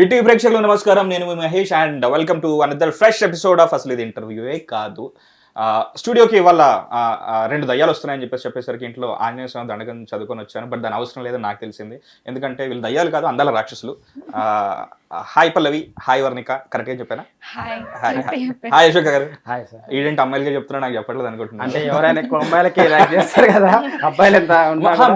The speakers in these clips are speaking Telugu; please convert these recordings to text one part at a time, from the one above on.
ఈటీవీ ప్రేక్షకులకు నమస్కారం. నేను మీ Mahesh and welcome to another fresh episode of అసలు ఇది ఇంటర్వ్యూయే కాదు. స్టూడియోకి ఇవాళ 2 దయ్యాలు వస్తున్నాయని చెప్పేసరికి ఇంట్లో ఆంజనేయ స్వామి దండకం చదువుకొని వచ్చాను. బట్ దాని అవసరం లేదని నాకు తెలిసింది. ఎందుకంటే వీళ్ళు దయ్యాలు కాదు, అందాల రాక్షసులు. హాయ్ పల్లవి, హాయ్ వర్ణిక, కరెక్ట్గా చెప్పానా? Hi Ashok garu. Hi sir. ఈడేంటి అమ్మాయిలకే చెప్తున్నా, నాకు చెప్పట్లేదు అనుకుంటున్నాను. అంటే ఎవరైనా ఎక్కువ అమ్మాయిలకి లైక్ చేస్తారు కదా, అబ్బాయిలు ఎంత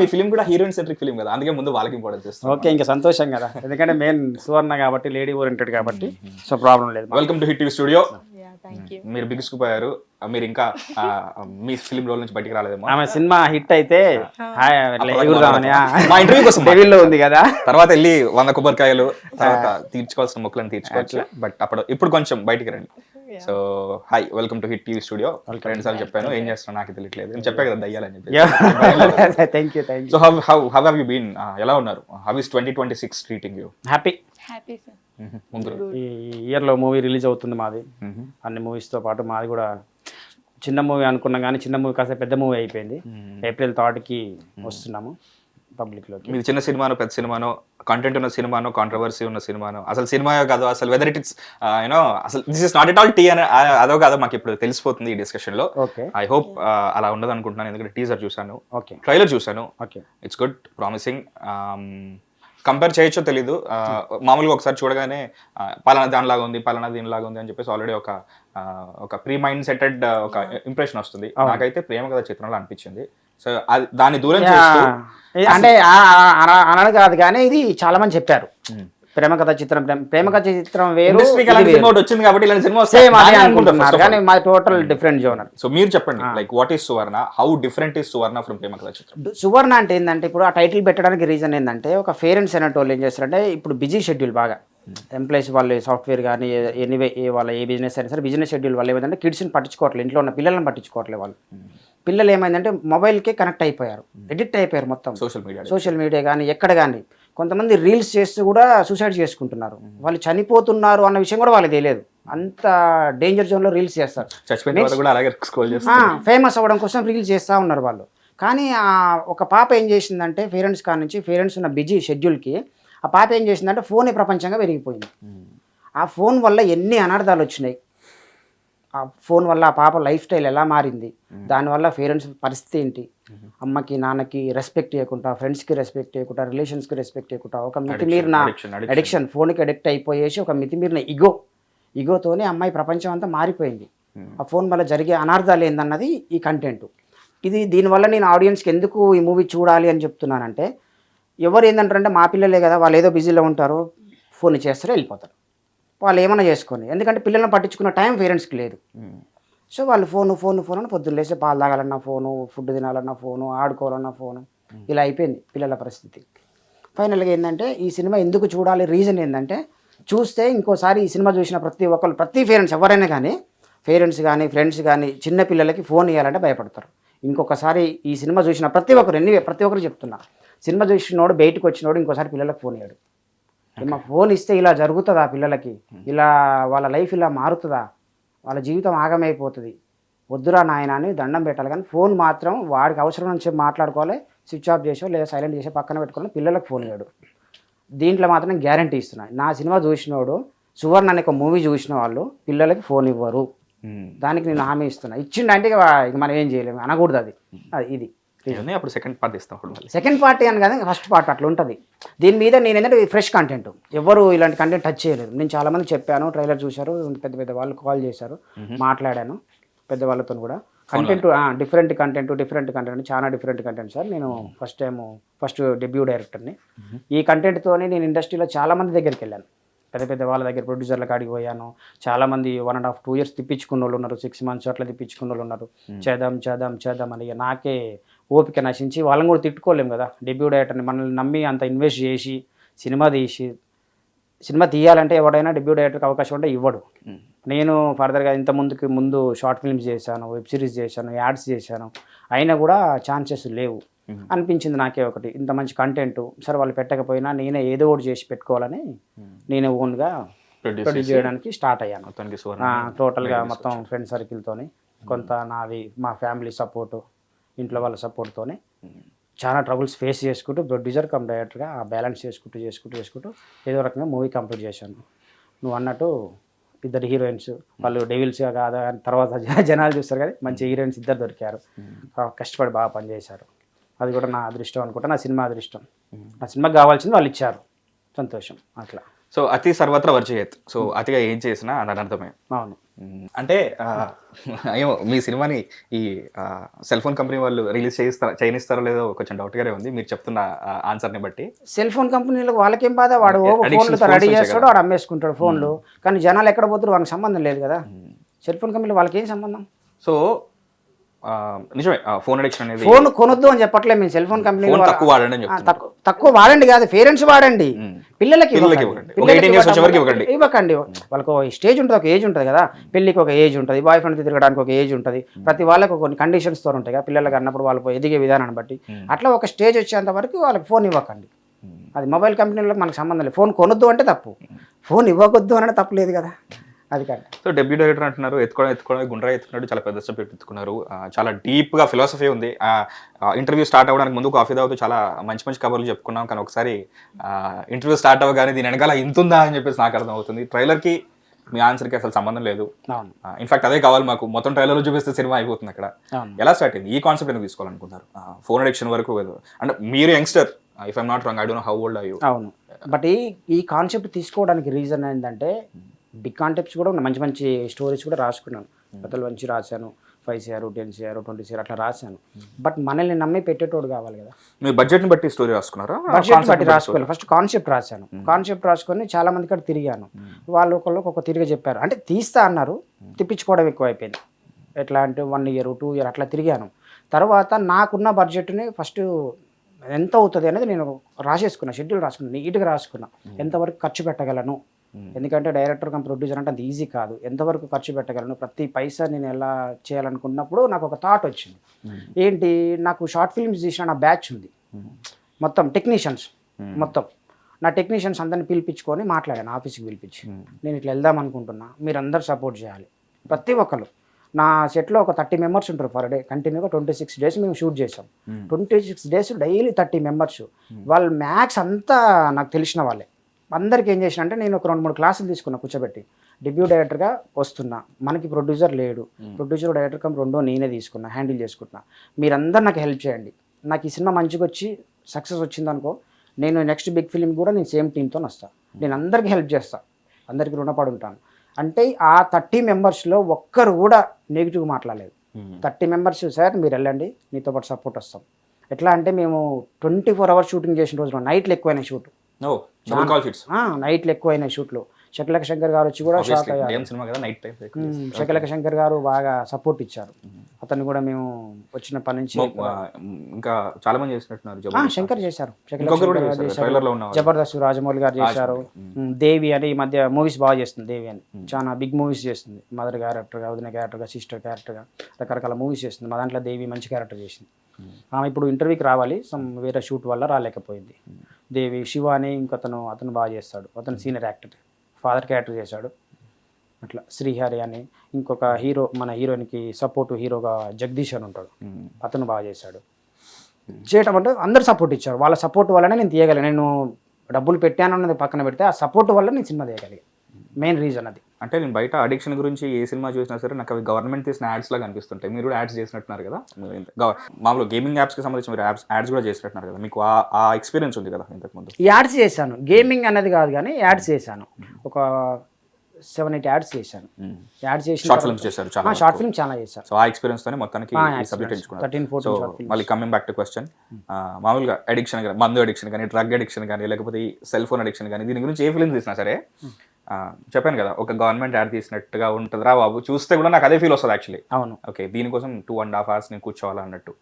మీ ఫిలిం కూడా హీరోయిన్ సెంట్రిక్ ఫిలిం కదా, అందుకే ముందు వాళ్ళకి ఇంపార్టెన్స్ చేస్తాను. ఓకే, ఇంకా సంతోషం కదా, ఎందుకంటే మెయిన్ సువర్ణ కాబట్టి, లేడీ ఓరియంటెడ్ కాబట్టి, సో ప్రాబ్లం లేదు. Welcome to hit TV studio. మీరు బిగుసుకుపోయారు, మీరు ఇంకా మీ ఫిలిం రోల్ నుంచి బయటికి రాలేదేమో. ఆమె సినిమా హిట్ అయితే మా ఇంటర్వ్యూ కోసం డెవిల్లో ఉంది కదా, తర్వాత వెళ్ళి 100 కొబ్బరికాయలు తర్వాత తీర్చుకోవాల్సిన మొక్కలను తీర్చుకోవచ్చు. బట్ ఇప్పుడు కొంచెం బయటికి రండి. So hi, welcome to hit TV studio. 2 సార్లు చెప్పాను, ఏం చేస్తున్నా నాకు తెలియట్లేదు. నేను చెప్పా కదా దయ్యాలని చెప్పి. Thank you. So how have you been? ఎలా ఉన్నారు? How is 2026 treating you? Happy. ముందు ఈ ఇయర్లో మూవీ రిలీజ్ అవుతుంది మాది. అన్ని మూవీస్తో పాటు మాది కూడా చిన్న మూవీ అనుకున్నాం, కానీ చిన్న మూవీ కాస్త పెద్ద మూవీ అయిపోయింది. April 3rd వస్తున్నాము పబ్లిక్లోకి. మీది చిన్న సినిమానో పెద్ద సినిమానో, కంటెంట్ ఉన్న సినిమానో, కాంట్రవర్సీ ఉన్న సినిమానో, అసలు సినిమా కాదు, అసలు వెదర్ ఇట్ ఇట్స్ యూనో అసలు this is not at all tea అని అదో కాదో మాకు ఇప్పుడు తెలిసిపోతుంది ఈ డిస్కషన్ లో. ఐ హోప్ అలా ఉండదు అనుకుంటున్నాను, ఎందుకంటే టీజర్ చూసాను, ట్రైలర్ చూసాను. It's good, promising. కంపేర్ చేయొచ్చో తెలీదు, మామూలుగా ఒకసారి చూడగానే పలానా దానిలాగా ఉంది, పలానా దీనిలాగా ఉంది అని చెప్పేసి ఆల్రెడీ ఒక ప్రీ మైండ్ సెటెడ్ ఒక ఇంప్రెషన్ వస్తుంది. నాకైతే ప్రేమ కథ చిత్రంలో అనిపించింది. సో దాన్ని దూరం చేస్తూ, అంటే అనడు కాదు కానీ ఇది చాలా మంది చెప్పారు, ప్రేమ కథ చిత్రం వేరు వచ్చింది కాబట్టి ఇలాంటి సినిమా అనుకుంటున్నారు, కానీ మా టోటల్ డిఫరెంట్ జోనర్. సో మీరు చెప్పండి, like what is Suvarna, how different is Suvarna from Prema Katha Chitram? సువర్ణ అంటే ఏంటంటే, ఇప్పుడు ఆ టైటిల్ పెట్టడానికి రీజన్ ఏంటంటే, ఒక పేరెంట్స్ అనేటోళ్ళు ఏం చేస్తారంటే, ఇప్పుడు బిజీ షెడ్యూల్ బాగా ఎంప్లాయీస్ వాళ్ళు, సాఫ్ట్వేర్ కానీ ఎనీవే వాళ్ళ ఏ బిజినెస్ అయినా సరే, బిజినెస్ షెడ్యూల్ వాళ్ళు ఏమైందంటే కిడ్స్ని పట్టించుకోవట్లేదు, ఇంట్లో ఉన్న పిల్లల్ని పట్టించుకోవట్లేదు. వాళ్ళు పిల్లలు ఏమైందంటే మొబైల్కే కనెక్ట్ అయిపోయారు, ఎడిక్ట్ అయిపోయారు మొత్తం. సోషల్ మీడియా కానీ ఎక్కడ కానీ, కొంతమంది రీల్స్ చేస్తూ కూడా సూసైడ్ చేసుకుంటున్నారు. వాళ్ళు చనిపోతున్నారు అన్న విషయం కూడా వాళ్ళకి తెలియదు, అంత డేంజర్ జోన్లో రీల్స్ చేస్తారు. ఫేమస్ అవ్వడం కోసం రీల్స్ చేస్తూ ఉన్నారు వాళ్ళు. కానీ ఒక పాప ఏం చేసిందంటే, పేరెంట్స్ కాడ నుంచి, పేరెంట్స్ ఉన్న బిజీ షెడ్యూల్కి ఆ పాప ఏం చేసిందంటే ఫోనే ప్రపంచంగా పెరిగిపోయింది. ఆ ఫోన్ వల్ల ఎన్ని అనర్థాలు వచ్చినాయి, ఆ ఫోన్ వల్ల ఆ పాప లైఫ్ స్టైల్ ఎలా మారింది, దానివల్ల పేరెంట్స్ పరిస్థితి ఏంటి, అమ్మకి నాన్నకి రెస్పెక్ట్ చేయకుండా, ఫ్రెండ్స్కి రెస్పెక్ట్ చేయకుండా, రిలేషన్స్కి రెస్పెక్ట్ చేయకుండా, ఒక మితిమీరిన అడిక్షన్, ఫోన్కి అడిక్ట్ అయిపోయేసి ఒక మితిమీరిన ఈగోతోనే అమ్మాయి ప్రపంచం అంతా మారిపోయింది. ఆ ఫోన్ వల్ల జరిగే అనర్థాలు ఏందన్నది ఈ కంటెంట్. దీనివల్ల నేను ఆడియన్స్కి ఎందుకు ఈ మూవీ చూడాలి అని చెప్తున్నానంటే, ఎవరు ఏంటంటారంటే మా పిల్లలే కదా, వాళ్ళు ఏదో బిజీలో ఉంటారు, ఫోన్ చేస్తారు, వెళ్ళిపోతారు, వాళ్ళు ఏమైనా చేసుకొని, ఎందుకంటే పిల్లల్ని పట్టించుకున్న టైం పేరెంట్స్కి లేదు. సో వాళ్ళు ఫోను అని పొద్దున్న లేస్తే పాలు తాగాలన్నా ఫోను, ఫుడ్ తినాలన్నా ఫోను, ఆడుకోవాలన్నా ఫోను, ఇలా అయిపోయింది పిల్లల పరిస్థితి. ఫైనల్గా ఏంటంటే, ఈ సినిమా ఎందుకు చూడాలి, రీజన్ ఏంటంటే, చూస్తే ఇంకోసారి ఈ సినిమా చూసిన ప్రతి పేరెంట్స్ ఎవరైనా కానీ, పేరెంట్స్ కానీ ఫ్రెండ్స్ కానీ చిన్న పిల్లలకి ఫోన్ ఇవ్వాలంటే భయపడతారు. ఇంకొకసారి ఈ సినిమా చూసిన ప్రతి ఒక్కరు చెప్తున్నా, సినిమా చూసినోడు బయటకు వచ్చినోడు ఇంకోసారి పిల్లలకు ఫోన్ ఇవ్వడు. మా ఫోన్ ఇస్తే ఇలా జరుగుతుందా, పిల్లలకి ఇలా వాళ్ళ లైఫ్ ఇలా మారుతుందా, వాళ్ళ జీవితం ఆగమైపోతుంది, వద్దురా నాయన అని దండం పెట్టాలి. కానీ ఫోన్ మాత్రం వాడికి అవసరం నుంచి మాట్లాడుకోవాలి, స్విచ్ ఆఫ్ చేసో లేదా సైలెంట్ చేసో పక్కన పెట్టుకోవాలి, పిల్లలకు ఫోన్ ఇవ్వడు. దీంట్లో మాత్రం నేను గ్యారంటీ ఇస్తున్నాను, నా సినిమా చూసినోడు, సువర్ణ అనే ఒక మూవీ చూసిన వాళ్ళు పిల్లలకి ఫోన్ ఇవ్వరు, దానికి నేను హామీ ఇస్తున్నా. ఇచ్చిండంటే ఇక మనం ఏం చేయలేము, అనకూడదు. అది ఇది అప్పుడు సెకండ్ పార్ట్ ఇస్తాం. సెకండ్ పార్టీ అని కదా, ఫస్ట్ పార్ట్ అట్లా ఉంటుంది. దీని మీద నేను ఏంటంటే ఫ్రెష్ కంటెంట్, ఎవరు ఇలాంటి కంటెంట్ టచ్ చేయలేదు. నేను చాలామంది చెప్పాను, ట్రైలర్ చూశారు, పెద్ద వాళ్ళు కాల్ చేశారు, మాట్లాడాను పెద్దవాళ్ళతో కూడా. కంటెంట్ డిఫరెంట్ కంటెంట్ చాలా డిఫరెంట్ కంటెంట్ సార్. నేను ఫస్ట్ డెబ్యూ డైరెక్టర్ని. ఈ కంటెంట్తోనే నేను ఇండస్ట్రీలో చాలామంది దగ్గరికి వెళ్ళాను, పెద్ద వాళ్ళ దగ్గర, ప్రొడ్యూసర్ల కాడికి పోయాను. చాలామంది 1.5-2 years తిప్పించుకున్న వాళ్ళు ఉన్నారు, 6 months అట్లా తిప్పించుకున్న వాళ్ళు ఉన్నారు. చేద్దాం అని నాకే ఓపిక నశించి, వాళ్ళని కూడా తిట్టుకోలేము కదా, డెబ్యూ డైరెక్టర్ని మనల్ని నమ్మి అంత ఇన్వెస్ట్ చేసి సినిమా తీయాలంటే ఎవడైనా డెబ్యూ డైరెక్టర్కి అవకాశం ఉంటే ఇవ్వడు. నేను ఫర్దర్గా ముందు షార్ట్ ఫిల్మ్స్ చేశాను, వెబ్ సిరీస్ చేశాను, యాడ్స్ చేశాను, అయినా కూడా ఛాన్సెస్ లేవు అనిపించింది నాకే ఒకటి. ఇంత మంచి కంటెంట్ సరే వాళ్ళు పెట్టకపోయినా నేనే ఏదో ఒకటి చేసి పెట్టుకోవాలని నేనే ఓన్గా ప్రొడ్యూస్ చేయడానికి స్టార్ట్ అయ్యాను. టోటల్గా మొత్తం ఫ్రెండ్ సర్కిల్తోని, కొంత నాది మా ఫ్యామిలీ సపోర్టు, ఇంట్లో వాళ్ళ సపోర్ట్తోనే చాలా ట్రబుల్స్ ఫేస్ చేసుకుంటూ ప్రొడ్యూసర్ కమ్ డైరెక్టర్గా ఆ బ్యాలెన్స్ చేసుకుంటూ ఏదో రకంగా మూవీ కంప్లీట్ చేశాను. నువ్వు అన్నట్టు ఇద్దరు హీరోయిన్స్, వాళ్ళు డెవిల్స్గా కాదా అని తర్వాత జనాలు చూస్తారు కానీ మంచి హీరోయిన్స్ ఇద్దరు దొరికారు. కష్టపడి బాగా పనిచేశారు. అది కూడా నా అదృష్టం అనుకుంటా, నా సినిమా అదృష్టం. నా సినిమాకి కావాల్సింది వాళ్ళు ఇచ్చారు, సంతోషం అట్లా. సో అతి సర్వత్ర వర్జయేత్. సో అతిగా ఏం చేసినా అని అనర్థమే. అవును. అంటే ఏమో మీ సినిమాని ఈ సెల్ ఫోన్ కంపెనీ వాళ్ళు రిలీజ్ చేయనిస్తారో లేదో కొంచెం డౌట్గానే ఉంది మీరు చెప్తున్న ఆన్సర్ని బట్టి. సెల్ ఫోన్ కంపెనీలకు వాళ్ళకేం బాధ, వాడు ఫోన్లతో రెడీ చేస్తాడు, వాడు అమ్మేసుకుంటాడు ఫోన్లు. కానీ జనాలు ఎక్కడ పోతారు వాళ్ళకి సంబంధం లేదు కదా. సెల్ ఫోన్ కంపెనీలు వాళ్ళకి ఏం సంబంధం? సో నిజమే ఫోన్ అడిక్షన్ అనేది. ఫోన్ కొనొద్దు అని చెప్పట్లేదు మేము. సెల్ ఫోన్ కంపెనీ తక్కువ వాడండి అని చెప్తాను. తక్కువ వాడండి కాదు, పేరెంట్స్ వాడండి, పిల్లలకి ఇవ్వకండి. వాళ్ళకి ఒక స్టేజ్ ఉంటుంది, ఒక ఏజ్ ఉంటుంది కదా. పెళ్లికి ఒక ఏజ్ ఉంటుంది, బాయ్ ఫ్రెండ్ తిరగడానికి ఒక ఏజ్ ఉంటుంది. ప్రతి వాళ్ళకి కొన్ని కండిషన్స్ తో ఉంటాయి కదా పిల్లలకి అన్నప్పుడు, వాళ్ళు ఎదిగే విధానాన్ని బట్టి. అట్లా ఒక స్టేజ్ వచ్చేంత వరకు వాళ్ళకి ఫోన్ ఇవ్వకండి. అది మొబైల్ కంపెనీలకు మనకు సంబంధం లేదు. ఫోన్ కొనొద్దు అంటే తప్పు, ఫోన్ ఇవ్వకొద్దు అంటే తప్పు లేదు కదా. అది కాదు. సో డెబ్యూ డైరెక్టర్ అంటున్నారు, ఎత్తుకోవడం గుండ్రా ఎత్తుకున్నాడు, చాలా పెద్ద స్టెప్ ఎత్తుకున్నారు. చాలా డీప్గా ఫిలాసఫీ ఉంది. ఇంటర్వ్యూ స్టార్ట్ అవ్వడానికి ముందు కాఫీ తాగుతూ చాలా మంచి మంచి కబర్లు చెప్పుకున్నాం. కానీ ఒకసారి ఇంటర్వ్యూ స్టార్ట్ అవ్వగానే దీని వెనకాల ఇంతుందా అని చెప్పేసి నాకు అర్థం అవుతుంది. ట్రైలర్కి మీ ఆన్సర్కి అసలు సంబంధం లేదు. ఇన్ఫాక్ట్ అదే కావాలి మాకు, మొత్తం ట్రైలర్లో చూపిస్తే సినిమా అయిపోతుంది. అక్కడ ఎలా స్టార్ట్ అయింది ఈ కాన్సెప్ట్ ఎందుకు తీసుకోవాలనుకుంటున్నారు? ఫోన్ అడిక్షన్ వరకు అంటే మీరు youngster, if I'm not wrong, I don't know how old are you. అవును, బట్ ఈ కాన్సెప్ట్ తీసుకోవడానికి రీజన్ ఏంటంటే బిగ్ కాన్సెప్ట్స్ కూడా ఉన్నాయి, మంచి మంచి స్టోరీస్ కూడా రాసుకున్నాను. కథలు మంచి రాశాను, 5 CR 10 CR 20 CR అట్లా రాశాను. బట్ మనల్ని నమ్మి పెట్టేటోడు కావాలి కదా. మీ బడ్జెట్ని బట్టి స్టోరీ రాసుకున్నారా? బడ్జెట్ బట్టి రాసుకోవాలి. ఫస్ట్ కాన్సెప్ట్ రాశాను. కాన్సెప్ట్ రాసుకొని చాలా మంది ఇక్కడ తిరిగాను. వాళ్ళు ఒకళ్ళకి ఒక తిరిగి చెప్పారు, అంటే తీస్తా అన్నారు, తిప్పించుకోవడం ఎక్కువ అయిపోయింది. ఎట్లా అంటే 1 year 2 year అట్లా తిరిగాను. తర్వాత నాకున్న బడ్జెట్ని ఫస్ట్ ఎంత అవుతుంది అనేది నేను రాసేసుకున్నా, షెడ్యూల్ రాసుకున్నా, నీట్గా రాసుకున్నా. ఎంతవరకు ఖర్చు పెట్టగలను, ఎందుకంటే డైరెక్టర్ కమ్ ప్రొడ్యూసర్ అంటే అంత ఈజీ కాదు. ఎంతవరకు ఖర్చు పెట్టగలను, ప్రతి పైసా నేను ఎలా చేయాలనుకున్నప్పుడు నాకు ఒక థాట్ వచ్చింది. ఏంటి, నాకు షార్ట్ ఫిల్మ్స్ తీసిన నా బ్యాచ్ ఉంది, మొత్తం టెక్నీషియన్స్, మొత్తం నా టెక్నీషియన్స్ అందరిని పిలిపించుకొని మాట్లాడాను, ఆఫీస్కి పిలిపించి. నేను ఇట్లా వెళ్దాం అనుకుంటున్నా, మీరందరూ సపోర్ట్ చేయాలి. ప్రతి ఒక్కరు నా సెట్లో ఒక 30 members ఉంటారు పర్ డే. కంటిన్యూగా 26 days మేము షూట్ చేసాం. 26 days డైలీ 30 members. వాళ్ళు మ్యాథ్స్ అంతా నాకు తెలిసిన వాళ్ళే. అందరికి ఏం చేసిన అంటే నేను ఒక 2-3 క్లాసులు తీసుకున్నా కూర్చోబెట్టి. డెబ్యూ డైరెక్టర్గా వస్తున్నా, మనకి ప్రొడ్యూసర్ లేడు, ప్రొడ్యూసర్ డైరెక్టర్ కమ్ రెండో నేనే తీసుకున్నా, హ్యాండిల్ చేసుకుంటున్నా. మీరందరూ నాకు హెల్ప్ చేయండి. నాకు ఈ సినిమా మంచిగా వచ్చి సక్సెస్ వచ్చిందనుకో, నేను నెక్స్ట్ బిగ్ ఫిలిం కూడా నేను సేమ్ టీంతో వస్తాను. నేను అందరికీ హెల్ప్ చేస్తాను, అందరికీ రుణపడి ఉంటాను. అంటే ఆ 30 members ఒక్కరు కూడా నెగిటివ్ మాట్లాడలేదు. 30 members సార్ మీరు వెళ్ళండి, మీతో పాటు సపోర్ట్ వస్తాం. ఎట్లా అంటే మేము 24 hours షూటింగ్ చేసిన రోజులో నైట్లు ఎక్కువైన షూట్, నైట్లు ఎక్కువైన షూట్లు. శకలక శంకర్ గారు వచ్చి కూడా షాక్ అయ్యారు. శకలక శంకర్ గారు బాగా సపోర్ట్ ఇచ్చారు. అతను కూడా మేము వచ్చిన పని నుంచి ఇంకా చాలా మంది చేసినట్టున్నారు. శంకర్ చేశారు, జబర్దస్త్ రాజమౌళి గారు చేశారు. దేవి అని ఈ మధ్య మూవీస్ బాగా చేస్తుంది, దేవి అని చాలా బిగ్ మూవీస్ చేస్తుంది. మదర్ క్యారెక్టర్గా, వదిన క్యారెక్టర్గా, సిస్టర్ క్యారెక్టర్గా రకరకాల మూవీస్ చేస్తుంది. మా దాంట్లో దేవి మంచి క్యారెక్టర్ చేసింది. ఆమె ఇప్పుడు ఇంటర్వ్యూకి రావాలి, వేరే షూట్ వల్ల రాలేకపోయింది. దేవి. శివ అని అతను బాగా చేస్తాడు, అతను సీనియర్ యాక్టర్, ఫాదర్ క్యారెక్టర్ చేశాడు. అట్లా శ్రీహరి అని ఇంకొక హీరో, మన హీరోయిన్కి సపోర్ట్ హీరోగా జగదీష్ అని ఉంటాడు, అతను బాగా చేశాడు. చేయటం అంటే అందరు సపోర్ట్ ఇచ్చారు. వాళ్ళ సపోర్ట్ వల్లనే నేను తీయగలను. నేను డబ్బులు పెట్టాను అన్నది పక్కన పెడితే ఆ సపోర్ట్ వల్ల నేను సినిమా తీయగలిగా. మెయిన్ రీజన్ అది. అంటే నేను బయట అడిక్షన్ గురించి ఏ సినిమా చూసినా సరే నాకు అవి గవర్నమెంట్ తీసిన యాడ్స్ లాగా అనిపిస్తుంటాయి. మీరు కూడా యాడ్స్ చేసినట్టున్నారు కదా, మామూలు గేమింగ్ యాప్స్కి సంబంధించి మీరు యాడ్స్ కూడా చేసినట్టున్నారు కదా, మీకు ఆ ఎక్స్పీరియన్స్ ఉంది కదా ఇంతకుముందు? యాడ్స్ చేశాను, గేమింగ్ అనేది కాదు కానీ యాడ్స్ చేశాను. ఒక 7-8 యాడ్స్ చేశాను. యాడ్స్ చేసి షార్ట్ ఫిల్మ్స్ చేశారు, షార్ట్ ఫిల్మ్ చాలా చేశాను. సో ఆ ఎక్స్పీరియన్స్ తోనే మొత్తానికి సబ్జెక్ట్ ఎంచుకున్నారు. సో మళ్ళీ కమింగ్ బ్యాక్ టు క్వశ్చన్, మామూలుగా అడిక్షన్ కానీ, మందు అడిక్షన్ కానీ, డ్రగ్ అడిక్షన్ కానీ, లేకపోతే ఈ సెల్ ఫోన్ అడిక్షన్ కానీ, దీని గురించి ఏ ఫిల్మ్ తీసినా సరే చెప్పాను కదా, ఒక గవర్నమెంట్ యాడ్ తీసినట్టుగా ఉంటుందిరా బాబు, చూస్తే కూడా నాకు అదే ఫీల్ వస్తుంది యాక్చువల్లీ. అవును, ఓకే, దీనికోసం 2.5 hours నేను కూర్చోవాలా అన్నట్టు.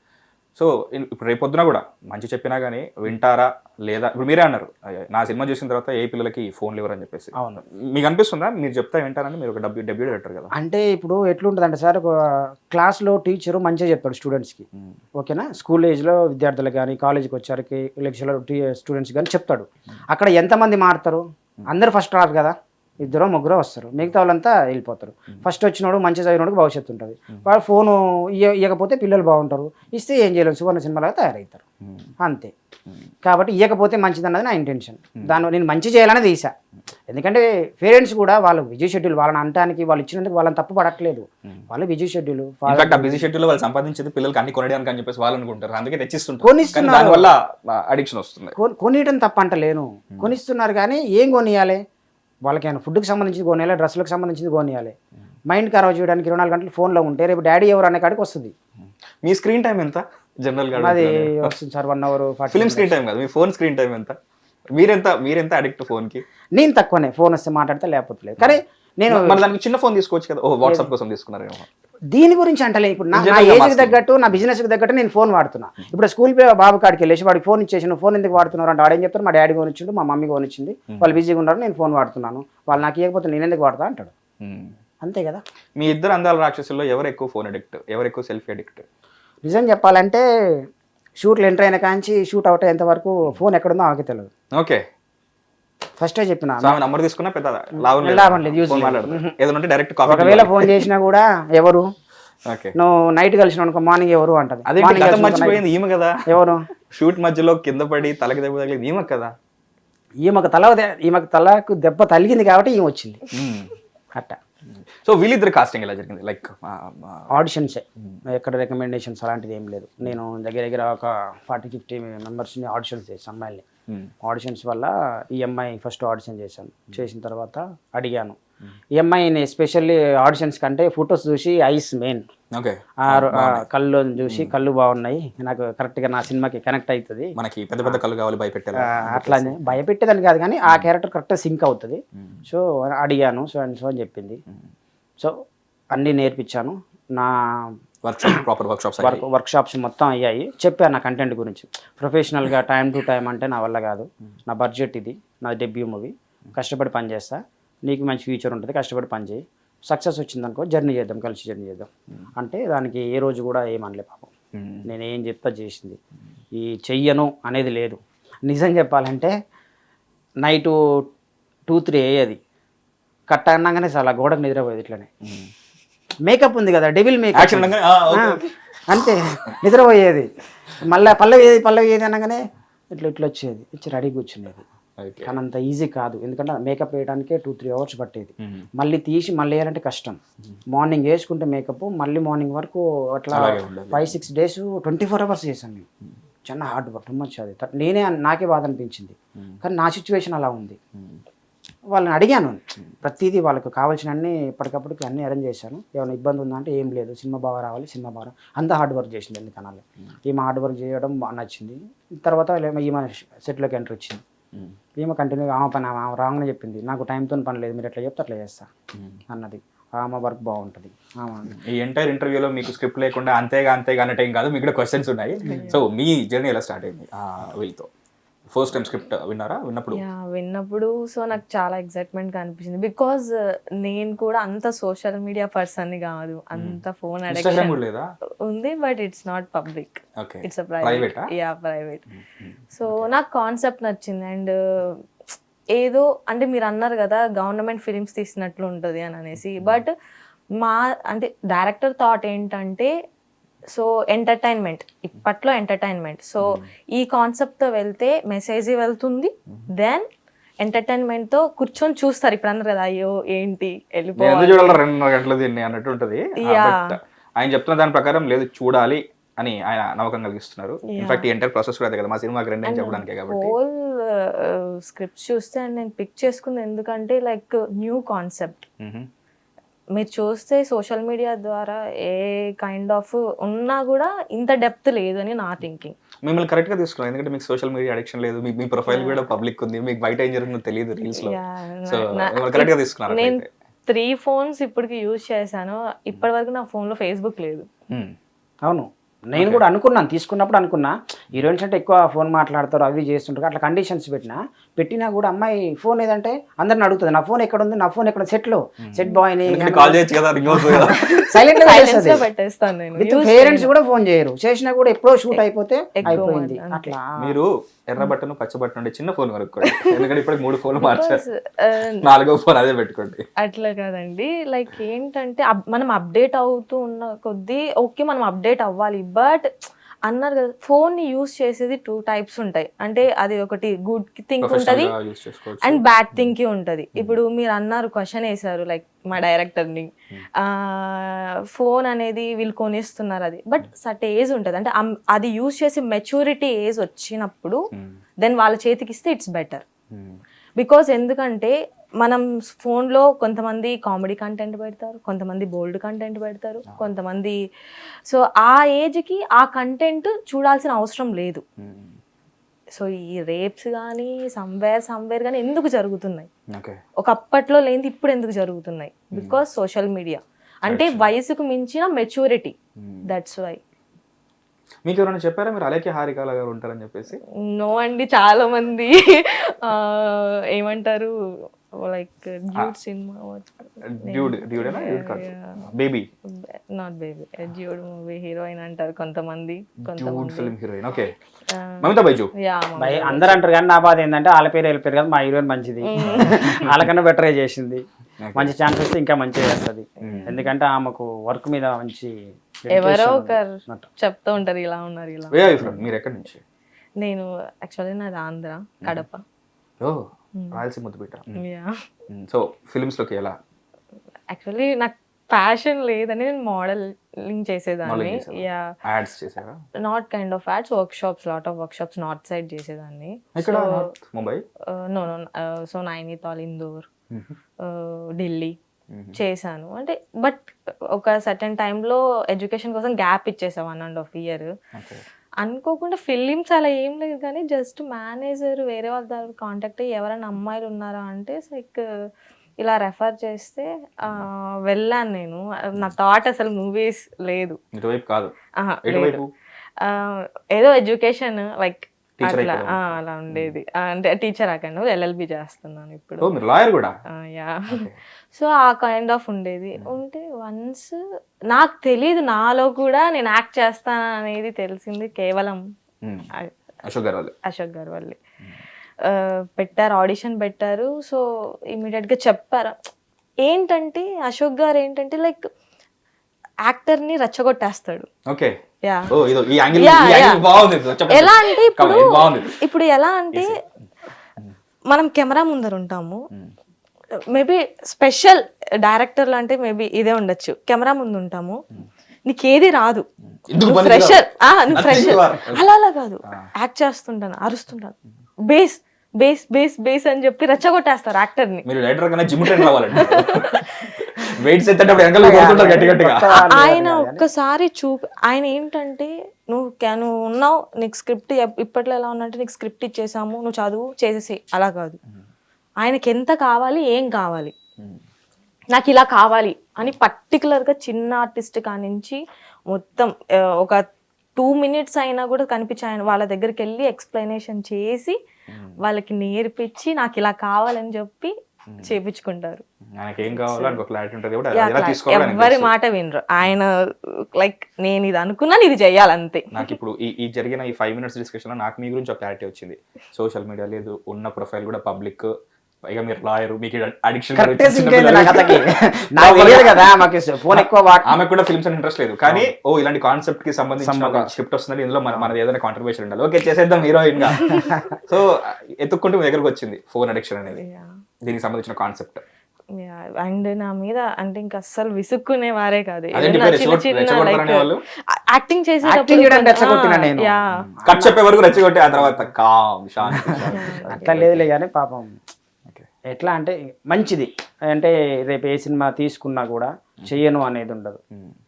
సో ఇప్పుడు రేపొద్దున కూడా మంచి చెప్పినా కానీ వింటారా లేదా? ఇప్పుడు మీరే అన్నారు నా సినిమా చూసిన తర్వాత ఏ పిల్లలకి ఫోన్లు ఇవ్వరని చెప్పేసి. అవును, మీకు అనిపిస్తుందా మీరు చెప్తా వింటారని? మీరు ఒక డెబ్యూ డైరెక్టర్ కదా. అంటే ఇప్పుడు ఎట్లుంటుంది అంటే సార్, ఒక క్లాస్లో టీచరు మంచిగా చెప్తాడు స్టూడెంట్స్కి, ఓకేనా, స్కూల్ ఏజ్లో విద్యార్థులు కానీ, కాలేజీకి వచ్చారికి లెక్చరర్ స్టూడెంట్స్ కానీ చెప్తాడు. అక్కడ ఎంతమంది మారుతారు? అందరు ఫస్ట్ రాదు కదా. ఇద్దరో ముగ్గురో వస్తారు, మిగతా వాళ్ళంతా వెళ్ళిపోతారు. ఫస్ట్ వచ్చినోడు మంచి చదివినోడికి భవిష్యత్తు ఉంటుంది. వాడు ఫోను ఇవ్వకపోతే పిల్లలు బాగుంటారు, ఇస్తే ఏం చేయలేదు, సువర్ణ సినిమాలాగా తయారవుతారు అంతే. కాబట్టి ఇవ్వకపోతే మంచిది అన్నది నా ఇంటెన్షన్. దాన్ని నేను మంచి చేయాలని తీసా. ఎందుకంటే పేరెంట్స్ కూడా వాళ్ళు బిజీ షెడ్యూల్, వాళ్ళని అనటానికి వాళ్ళు ఇచ్చినందుకు వాళ్ళని తప్పు పడట్లేదు. వాళ్ళు బిజీ షెడ్యూల్, బిజీ షెడ్యూల్ వాళ్ళు సంపాదించేది పిల్లలకి అన్ని కొనడానికి అని చెప్పేసి వాళ్ళు అనుకుంటారు, అందుకే తెచ్చిస్తుంటారు. కొనిస్తున్నారు, దానివల్ల అడిక్షన్ వస్తుంది. కొనియడం తప్ప అంటలేను, కొనిస్తున్నారు. కానీ ఏం కొనియాలి వాళ్ళకి? ఆయన ఫుడ్కి సంబంధించి కొనియాలి, డ్రెస్సులకు సంబంధించింది కొనియాలి. మైండ్ ఖరాబ్ చేయడానికి 24 గంటలు ఫోన్లో ఉంటే రేపు డాడీ ఎవరు అనే కాడికి వస్తుంది. మీ స్క్రీన్ టైం ఎంత జనరల్ గా? అది వస్తుంది sir 1 hour 40. Film screen time కాదు, మీ ఫోన్ స్క్రీన్ టైం ఎంత? మీరెంత అడిక్ట్ ఫోన్ కి? నేను తక్కువనే, ఫోన్ వస్తే మాట్లాడితే లేకపోతే లేదు. కానీ నేను దానికి చిన్న ఫోన్ తీసుకోవచ్చు కదా. వాట్సాప్ కోసం తీసుకున్నారేమో. దీని గురించి అంటలే, ఇప్పుడు నా ఏజ్కి తగ్గట్టు నా బిజినెస్కి తగ్గట్టు నేను ఫోన్ వాడుతున్నా. ఇప్పుడు స్కూల్ బాబు కాడికి వెళ్ళేసి వాడికి ఫోన్ ఇచ్చేసి నువ్వు ఫోన్ ఎందుకు వాడుతున్నారు అంటే ఆడేం చెప్తారు, మా డాడీ కొనిచ్చిండు, మా మమ్మీ కొనిచ్చింది, వాళ్ళు బిజీగా ఉన్నారు, నేను ఫోన్ వాడుతున్నాను, వాళ్ళు నాకు ఇవ్వకపోతే నేను ఎందుకు వాడతా అంటాడు. అంతే కదా. మీ ఇద్దరు అందాల రాక్షసుల్లో ఎవరు ఎక్కువ ఫోన్ అడిక్ట్, ఎవరు ఎక్కువ సెల్ఫీ అడిక్ట్? నిజం చెప్పాలంటే షూట్లు ఎంటర్ అయిన కాంచి షూట్ అవుట్ అయ్యేంత వరకు ఫోన్ ఎక్కడుందో ఆమెకి తెలియదు. ఓకే, ఫస్టే చెప్పిన నంబర్ తీసుకున్నా పెద్ద లాభం లేదు, యూజ్ ఏదంటే డైరెక్ట్. ఒకవేళ ఫోన్ చేసినా కూడా ఎవరు, నువ్వు నైట్ కలిసిన అనుకో మార్నింగ్ ఎవరు అంటది. మర్చిపోయింది ఈమె కదా. ఎవరు? షూట్ మధ్యలో కింద పడి తలకి దెబ్బ తగిలింది ఈమె కదా. ఈమెకు తలకు దెబ్బ తగిలింది కాబట్టి ఈమె వచ్చింది అట్ట. సో వీళ్ళిద్దరు కాస్టింగ్ ఎలా జరిగింది? లైక్ ఆడిషన్సే, ఎక్కడ రికమెండేషన్స్ అలాంటిది ఏం లేదు. నేను దగ్గర ఒక 40-50 మెంబర్స్ని ఆడిషన్స్ చేశాను, అమ్మాయిల్ని. ఆడిషన్స్ వల్ల ఈ అమ్మాయి ఫస్ట్ ఆడిషన్ చేశాను. చేసిన తర్వాత అడిగాను ఈ అమ్మాయిని, ఎస్పెషల్లీ ఆడిషన్స్ కంటే ఫొటోస్ చూసి ఐస్ మెయిన్, కళ్ళు చూసి కళ్ళు బాగున్నాయి, నాకు కరెక్ట్గా నా సినిమాకి కనెక్ట్ అవుతుంది, మనకి పెద్ద పెద్ద కళ్ళు కావాలి భయపెట్టాలి అట్లా భయపెట్టేదని కాదు కానీ ఆ క్యారెక్టర్ కరెక్ట్గా సింక్ అవుతుంది. సో అడిగాను, సో అండ్ సో అని చెప్పింది. సో అన్నీ నేర్పించాను. నా వర్క్షాప్స్ మొత్తం అయ్యాయి. చెప్పాను నా కంటెంట్ గురించి ప్రొఫెషనల్గా, టైం టు టైం అంటే నా వల్ల కాదు, నా బడ్జెట్ ఇది, నా డెబ్యూ మూవీ, కష్టపడి పని చేస్తా, నీకు మంచి ఫ్యూచర్ ఉంటుంది, కష్టపడి పని చేయి, సక్సెస్ వచ్చిందనుకో జర్నీ చేద్దాం, కలిసి జర్నీ చేద్దాం అంటే దానికి ఏ రోజు కూడా ఏమనలే పాపం. నేను ఏం చెప్తా చేసింది, ఈ చెయ్యను అనేది లేదు. నిజం చెప్పాలంటే నైటు 2-3 అయ్యేది, కట్ట అన్నాగానే చాలా గోడకు నిద్రపోయేది. ఇట్లనే మేకప్ ఉంది కదా, డెవిల్ మేకప్ అంతే, నిద్రపోయేది. మళ్ళీ పల్లవి ఏది అనగానే ఇట్లా వచ్చేది, వచ్చి రెడీ కూర్చునేది. కానీ అంత ఈజీ కాదు, ఎందుకంటే మేకప్ వేయడానికే 2-3 hours పట్టేది. మళ్ళీ తీసి మళ్ళీ వేయాలంటే కష్టం. మార్నింగ్ వేసుకుంటే మేకప్ మళ్ళీ మార్నింగ్ వరకు అట్లా 5-6 days 24 hours చేశాను నేను. చాలా హార్డ్ వర్క్, మచ్ అది. నాకే బాధ అనిపించింది, కానీ నా సిచ్యువేషన్ అలా ఉంది. వాళ్ళని అడిగాను ప్రతిదీ, వాళ్ళకు కావాల్సిన అన్ని ఎప్పటికప్పటికి అన్నీ అరేంజ్ చేశాను. ఏమైనా ఇబ్బంది ఉందా అంటే ఏం లేదు, సినిమా బాగా రావాలి, సినిమా బాగా అంత హార్డ్ వర్క్ చేసింది. ఎందుకనాలి, ఈమె హార్డ్ వర్క్ చేయడం బాగా నచ్చింది. తర్వాత ఈమె సెట్లోకి ఎంటర్ వచ్చింది. ఈమె కంటిన్యూగా ఆమె పని ఆమె రాంగ్గా చెప్పింది, నాకు టైంతో పని లేదు, మీరు ఎట్లా చెప్తే అట్లా చేస్తా అన్నది. ఆమె వర్క్ బాగుంటుంది. ఈ ఎంటైర్ ఇంటర్వ్యూలో మీకు స్క్రిప్ట్ లేకుండా అంతేగా అన్నట్టు ఏం కాదు, మీకు కూడా క్వశ్చన్స్ ఉన్నాయి. సో మీ జర్నీ ఎలా స్టార్ట్ అయింది వీళ్ళతో? ఫస్ట్ టైం స్క్రిప్ట్ విన్నప్పుడు సో నాకు చాలా ఎక్సైట్మెంట్ అనిపించింది. బికాజ్ నేను కూడా అంత సోషల్ మీడియా పర్సన్ కాదు, అంత ఫోన్ అడిక్షన్ ఉంది, but it's not public, it's private. So నాకు కాన్సెప్ట్ నచ్చింది. అండ్ ఏదో అంటే మీరు అన్నారు కదా గవర్నమెంట్ ఫిలిమ్స్ తీసినట్లు ఉంటుంది అని అనేసి, బట్ అంటే డైరెక్టర్ థాట్ ఏంటంటే సో ఎంటర్టైన్మెంట్, ఇప్పట్లో ఎంటర్టైన్మెంట్. సో ఈ కాన్సెప్ట్తో వెళ్తే మెసేజ్ వెళ్తుంది, దెన్ ఎంటర్టైన్మెంట్తో కూర్చొని చూస్తారు. ఇప్పుడు అన్నారు కదా అయ్యో ఏంటి వెళ్ళిపోవాలి 2.5 గంటలు దీన్ని అన్నట్టు ఉంటుంది. ఆయన చెప్తున్న దాని ప్రకారం లేదు చూడాలి అని ఆయన నమ్మకం కలిగిస్తున్నారు. ఇన్ఫాక్ట్ ఈ ఎంటైర్ ప్రాసెస్ కూడా అదే కదా మా సినిమాకి రెండు అని చెప్పడానికి. కాబట్టి హోల్ స్క్రిప్ట్ చూస్తే అండ్ నేను పిక్ చేసుకుంది ఎందుకంటే లైక్ న్యూ కాన్సెప్ట్. మీరు చూస్తే సోషల్ మీడియా ద్వారా ఏ కైండ్ ఆఫ్ ఉన్నా కూడా ఇంత డెప్త్ లేదు అని నా థింకింగ్. మిమ్మల్ని కరెక్ట్ గా తీసుకున్నాను, ఎందుకంటే మీకు సోషల్ మీడియా అడిక్షన్ లేదు, మీ ప్రొఫైల్ కూడా పబ్లిక్ ఉంది, మీకు బయట ఏం జరుగుతుందో తెలియదు రీల్స్ లో. సో మిమ్మల్ని కరెక్ట్ గా తీసుకున్నారు. నేను 3 phones ఇప్పటికి యూజ్ చేశాను, ఇప్పటి వరకు నా ఫోన్ లో ఫేస్బుక్ లేదు. అవును, నేను కూడా అనుకున్నాను, తీసుకున్నప్పుడు అనుకున్నా హీరోయిన్స్ అంటే ఎక్కువ ఫోన్ మాట్లాడతారు అవి చేస్తుంటారు, అట్లా కండిషన్స్ పెట్టినా కూడా అమ్మాయి ఫోన్ ఏదంటే అందరిని అడుగుతుంది నా ఫోన్ ఎక్కడ ఉంది, నా ఫోన్ ఎక్కడ సెట్ బాయ్ సైలెంట్ పెట్టేస్తాను నేను. పేరెంట్స్ కూడా ఫోన్ చేయరు, చేసినా కూడా ఎప్పుడో షూట్ అయిపోతే అయిపోయింది. అట్లా మీరు ఎర్ర బట్టను పచ్చ బట్టను ఉండే చిన్న ఫోన్ కొనుక్కోండి, ఎందుకంటే ఇప్పుడు 3 ఫోన్లు మార్చారు, 4వ ఫోన్ అదే పెట్టుకోండి. అట్లా కాదండి, లైక్ ఏంటంటే మనం అప్డేట్ అవుతూ ఉన్న కొద్దీ ఓకే మనం అప్డేట్ అవ్వాలి, బట్ అన్నారు కదా ఫోన్ని యూస్ చేసేది 2 టైప్స్ ఉంటాయి. అంటే అది ఒకటి గుడ్ థింగ్ ఉంటుంది యూస్ చేసుకోవచ్చు. అండ్ బ్యాడ్ థింగ్కి ఉంటుంది. ఇప్పుడు మీరు అన్నారు, క్వశ్చన్ వేసారు లైక్ మా డైరెక్టర్ని, ఫోన్ అనేది వీళ్ళు కొనిస్తున్నారు అది, బట్ సట్ ఏజ్ ఉంటుంది, అంటే అది యూస్ చేసి మెచ్యూరిటీ ఏజ్ వచ్చినప్పుడు దెన్ వాళ్ళ చేతికి ఇస్తే ఇట్స్ బెటర్. బికాజ్ ఎందుకంటే మనం ఫోన్లో కొంతమంది కామెడీ కంటెంట్ పెడతారు, కొంతమంది బోల్డ్ కంటెంట్ పెడతారు, కొంతమంది సో ఆ ఏజ్కి ఆ కంటెంట్ చూడాల్సిన అవసరం లేదు. సో ఈ రేప్స్ కానీ సమ్వేర్ కానీ ఎందుకు జరుగుతున్నాయి, ఒకప్పట్లో లేనిది ఇప్పుడు ఎందుకు జరుగుతున్నాయి, బికాస్ సోషల్ మీడియా అంటే వయసుకు మించిన మెచ్యూరిటీ, దట్స్ వై. మీకు ఎవరైనా చెప్పారా మీరు అలాగే హారిక లాగా ఉంటారని చెప్పేసి? నో అండి, చాలా మంది ఏమంటారు like dude cinema baby not baby dude movie heroine అంటారు కొంతమంది, film heroine. Okay, Mamitha Baiju అందరూ అంటారు, కానీ నా బాధ ఏంటంటే వాళ్ళ పేరు వెళ్ళిపోయారు కదా, మా హీరోయిన్ మంచిది, వాళ్ళకన్నా బెటర్ చేసింది, మంచి ఛాన్స్ వస్తే ఇంకా మంచిగా చేస్తుంది, ఎందుకంటే ఆమెకు వర్క్ మీద మంచి ఎవరో ఒకరు చెప్తూ ఉంటారు ఇలా ఉన్నారు ఇలా. మీరు ఎక్కడి నుంచి? నేను యాక్చువల్లీ నాది ఆంధ్ర, కడప. రాయలసీమ ముద్దుబిడ్డ. సో ఫిల్మ్స్ లోకి ఎలా? యాక్చువల్లీ నాకు ప్యాషన్ లేదని నేను మోడలింగ్ చేసేదాన్ని. యాడ్స్ చేసారా? Not kind of ads, lot of workshops north side చేసేదాన్ని. ముంబై? నో సో నైనితాల్, ఇందోర్, ఢిల్లీ చేశాను. అంటే బట్ ఒక సర్టెన్ టైంలో ఎడ్యుకేషన్ కోసం గ్యాప్ ఇచ్చేసా 1.5 years. అనుకోకుండా ఫిలిమ్స్ అలా ఏం లేదు, కానీ జస్ట్ మేనేజర్ వేరే వాళ్ళ దగ్గర కాంటాక్ట్ అయ్యి ఎవరైనా అమ్మాయిలు ఉన్నారా అంటే లైక్ ఇలా రెఫర్ చేస్తే వెళ్ళాను నేను. నా థాట్ అసలు మూవీస్ లేదు, ఏదో ఎడ్యుకేషన్ లైక్ అట్లా అలా ఉండేది. అంటే టీచర్ అక్కడ LLB చేస్తున్నాను ఇప్పుడు. యా, సో ఆ కైండ్ ఆఫ్ ఉండేది. ఉంటే వన్స్ నాకు తెలియదు నాలో కూడా నేను యాక్ట్ చేస్తాను అనేది తెలిసింది కేవలం అశోక్ గారు వల్లే. పెట్టారు, ఆడిషన్ పెట్టారు. సో ఇమీడియట్గా చెప్పారు. ఏంటంటే అశోక్ గారు ఏంటంటే లైక్ యాక్టర్ని రెచ్చగొట్టేస్తాడు. ఎలా అంటే ఇప్పుడు ఎలా అంటే మనం కెమెరా ముందర ఉంటాము, మేబీ స్పెషల్ డైరెక్టర్లు అంటే మేబీ ఇదే ఉండొచ్చు, కెమెరా ముందు ఉంటాము, నీకేది రాదు, నువ్వు ఫ్రెషర్ అలా కాదు, యాక్ట్ చేస్తుంటాను, అరుస్తుంటాను, బేస్ బేస్ బేస్ బేస్ అని చెప్పి రెచ్చగొట్టేస్తారు యాక్టర్ని. ఆయన ఒక్కసారి ఆయన ఏంటంటే నువ్వు ఉన్నావు, నీకు స్క్రిప్ట్ ఇప్పట్లో ఎలా ఉన్నట్టు నీకు స్క్రిప్ట్ ఇచ్చేసాము, నువ్వు చదువు చేసేసి, అలా కాదు. ఆయనకి ఎంత కావాలి, ఏం కావాలి, నాకు ఇలా కావాలి అని పర్టికులర్గా చిన్న ఆర్టిస్ట్ కానించి మొత్తం ఒక 2 minutes అయినా కూడా కనిపించాయని వాళ్ళ దగ్గరికి వెళ్ళి ఎక్స్ప్లెనేషన్ చేసి వాళ్ళకి నేర్పించి నాకు ఇలా కావాలని చెప్పి చేపించుకుంటారు. ఎవరి మాట వినరు ఆయన. లైక్ నేను ఇది అనుకున్నాను, ఇది చెయ్యాలంతే. నాకు ఇప్పుడు ఈ జరిగిన ఈ 5 minutes డిస్కషన్ లో నాకు మీ గురించి ఒక క్లారిటీ వచ్చింది. సోషల్ మీడియా లేదు, ఉన్న ప్రొఫైల్ కూడా పబ్లిక్, పైగా మీరు లాయర్, మీకు అడిక్షన్. ఆమె కూడా ఫిల్మ్స్ అని ఇంట్రెస్ట్ లేదు, కానీ ఇలాంటి కాన్సెప్ట్ కి సంబంధించిన ఒక స్క్రిప్ట్ వస్తుంది, ఇందులో మనది ఏదైనా కాంట్రిబ్యూషన్ ఉండాలి, ఓకే చేసేద్దాం హీరోయిన్ గా. సో ఎత్తుక్కుంటూ మీ దగ్గరకు వచ్చింది ఫోన్ అడిక్షన్ అనేది, దీనికి సంబంధించిన కాన్సెప్ట్. అండ్ నా మీద అంటే ఇంకా అస్సలు విసుక్కునే వారే కాదు, యాక్టింగ్ చేసి చెప్పే వరకు రెచ్చగొట్టి ఆ తర్వాత అట్లా లేదులే. కానీ పాపం ఎట్లా అంటే మంచిది, అంటే రేపు ఏ సినిమా తీసుకున్నా కూడా చెయ్యను అనేది ఉండదు.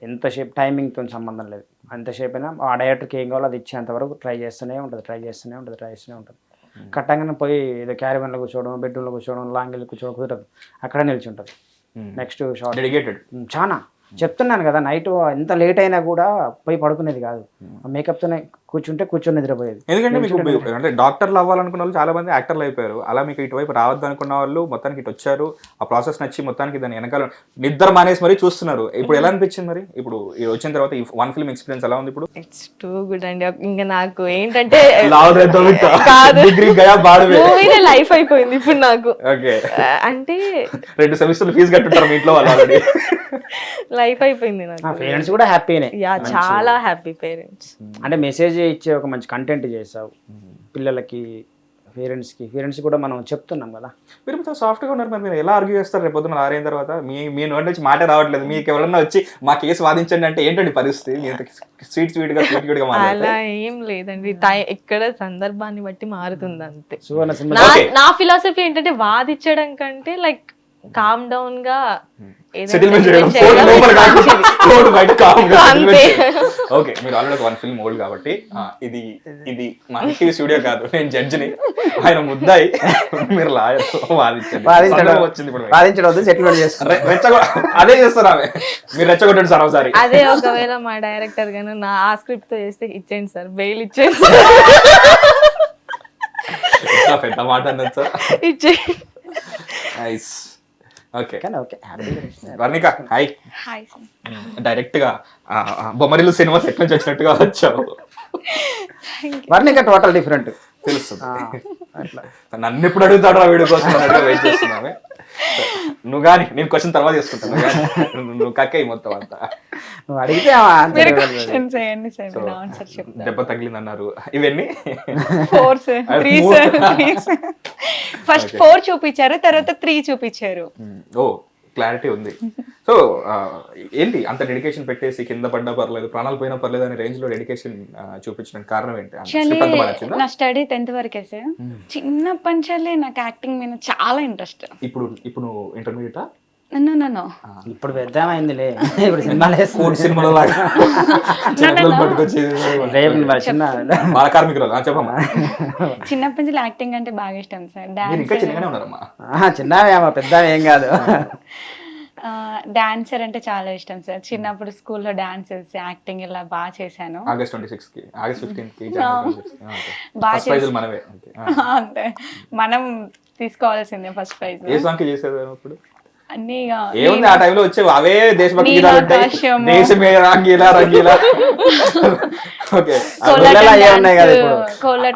ఎంతసేపు టైమింగ్తో సంబంధం లేదు, ఎంతసేపు అయినా ఆ డైరెక్టర్కి ఏం కావాలో అది ఇచ్చేంత వరకు ట్రై చేస్తూనే ఉంటుంది. కట్టంగానే పోయి ఏదో క్యారివన్లో కూర్చోవడం, బెడ్రూమ్లో కూర్చోవడం, లాంగిల్ కూర్చోవడం కుదరదు, అక్కడే నిలిచి ఉంటుంది. నెక్స్ట్ షార్ట్ డెడికేటెడ్ చాలా చెప్తున్నాను కదా, నైట్ ఎంత లేట్ అయినా కూడా పోయి పడుకునేది కాదు, మేకప్తోనే కూర్చుంటే కూర్చొని నిద్రపోయేది. ఎందుకంటే మీకు అంటే డాక్టర్లు అవ్వాలనుకున్న వాళ్ళు చాలా మంది యాక్టర్లు అయిపోయారు. అలా మీకు ఇటువైపు రావద్దు అనుకున్న వాళ్ళు మొత్తానికి ఇటు వచ్చారు, ఆ ప్రాసెస్ నచ్చి మొత్తానికి దాని వెనకాల నిద్ర మానేసి మరీ చూస్తున్నారు. ఇప్పుడు ఎలా అనిపించింది మరి ఇప్పుడు వచ్చిన తర్వాత ఈ 1 ఫిల్మ్ ఎక్స్పీరియన్స్ ఎలా ఉంది ఇప్పుడు? ఇట్స్ టూ గుడ్ అండి. ఇంకా నాకు ఏంటంటే కాదు మూవీనే లైఫ్ అయిపోయింది ఇప్పుడు నాకు. అంటే 2 సెమిస్టర్లు ఫీజు కట్టుంటారు మీ ఇంట్లో వాళ్ళు ఆల్రెడీ. లైఫ్ అయిపోయింది నాకు. పేరెంట్స్ కూడా హ్యాపీనే, యా చాలా హ్యాపీ పేరెంట్స్. అంటే మెసేజ్ ఇచ్చే ఒక మంచి కంటెంట్ చేసావు పిల్లలకి, పేరెంట్స్ కూడా మనం చెప్తున్నాం కదా. మీరు సాఫ్ట్గా ఉన్నారు, మరి మీరు ఎలా ఆర్గ్యూ చేస్తారు రేపు పొద్దున ఆరైన తర్వాత? మీ నోటి నుంచి మాట రావట్లేదు, మీకు ఎవరన్నా వచ్చి మా కేసు వాదించండి అంటే ఏంటండి పరిస్థితి? స్వీట్ గా అలా ఏం లేదండి, ఎక్కడ సందర్భాన్ని బట్టి మారుతుంది అంతే. సువర్ణ నా ఫిలాసఫీ ఏంటంటే వాదించడం కంటే లైక్ కామ్ డౌన్ గా ఓకే, మీరు ఆల్రెడీ 1 ఫిల్మ్ ఓల్డ్ కాబట్టి ఇది మా టీవీ స్టూడియో కాదు, నేను జడ్జిని, ఆయన ముద్దాయి, మీరు లాయర్, వాదించడం సెటిల్మెంట్ చేస్తారు. అదే చేస్తారు ఆమె, మీరు రెచ్చగొట్టండి సార్ ఒకసారి. అదే ఒకవేళ మా డైరెక్టర్ గాను నా ఆ స్క్రిప్ట్ తో చేస్తే ఇచ్చేయండి సార్, బెయిల్ ఇచ్చేయండి సార్, పెద్ద మాట అన్నది సార్, ఇచ్చేయండి. Nice. Okay okay, Varnika hi. Direct గా బొమ్మరిల్లు సినిమా సెట్ నుంచి వచ్చినట్టుగా వచ్చావు. వర్ణిక టోటల్ డిఫరెంట్ తెలుస్తుంది. నన్ను ఎప్పుడు అడుగుతాడు ఆ వీడియో కోసం వెయిట్ చేస్తున్నామే. నువ్వు కానీ నేను క్వశ్చన్ తర్వాత చేసుకుంటాను, నువ్వు కక్కే మొత్తం అంతా. నువ్వు అడిగితే దెబ్బ తగిలింది అన్నారు, ఇవన్నీ ఫస్ట్ 4 చూపించారు, తర్వాత 3 చూపించారు. ఓ క్లారిటీ ఉంది. సో ఏంటి అంత డెడికేషన్ పెట్టేసి కింద పడ్డా పర్లేదు, ప్రాణాలు పోయినా పర్లేదు అనే రేంజ్ లో డెడికేషన్ చూపించడానికి కారణం ఏంటి? నా స్టడీ 10th వరకే సార్. చిన్నప్పటి నుంచి నాకు యాక్టింగ్ మీద చాలా ఇంట్రెస్ట్. ఇప్పుడు ఇంటర్మీడియట్ ఇప్పుడు పెద్దమైందిలే, ఇప్పుడు సినిమాలో చిన్నప్పటి నుంచి యాక్టింగ్ అంటే బాగా ఇష్టం సార్. చిన్న పెద్ద ఏం కాదు, డాన్సర్ అంటే చాలా ఇష్టం సార్. చిన్నప్పుడు స్కూల్లో డాన్సెస్, యాక్టింగ్ ఇలా బాగా చేశాను. ఆగస్ట్ 26కి, ఆగస్ట్ 15కి బాగా చేశాను. అంతే, మనం తీసుకోవాల్సిందే ఫస్ట్ ప్రైజ్. ఏ సాంగ్ కి చేసేది అప్పుడు? అన్ని ఏముంది ఆ టైంలో వచ్చేవి అవే దేశభక్తి గీతాలు ఉంటాయి, దేశమే రంగీలా రంగీలా.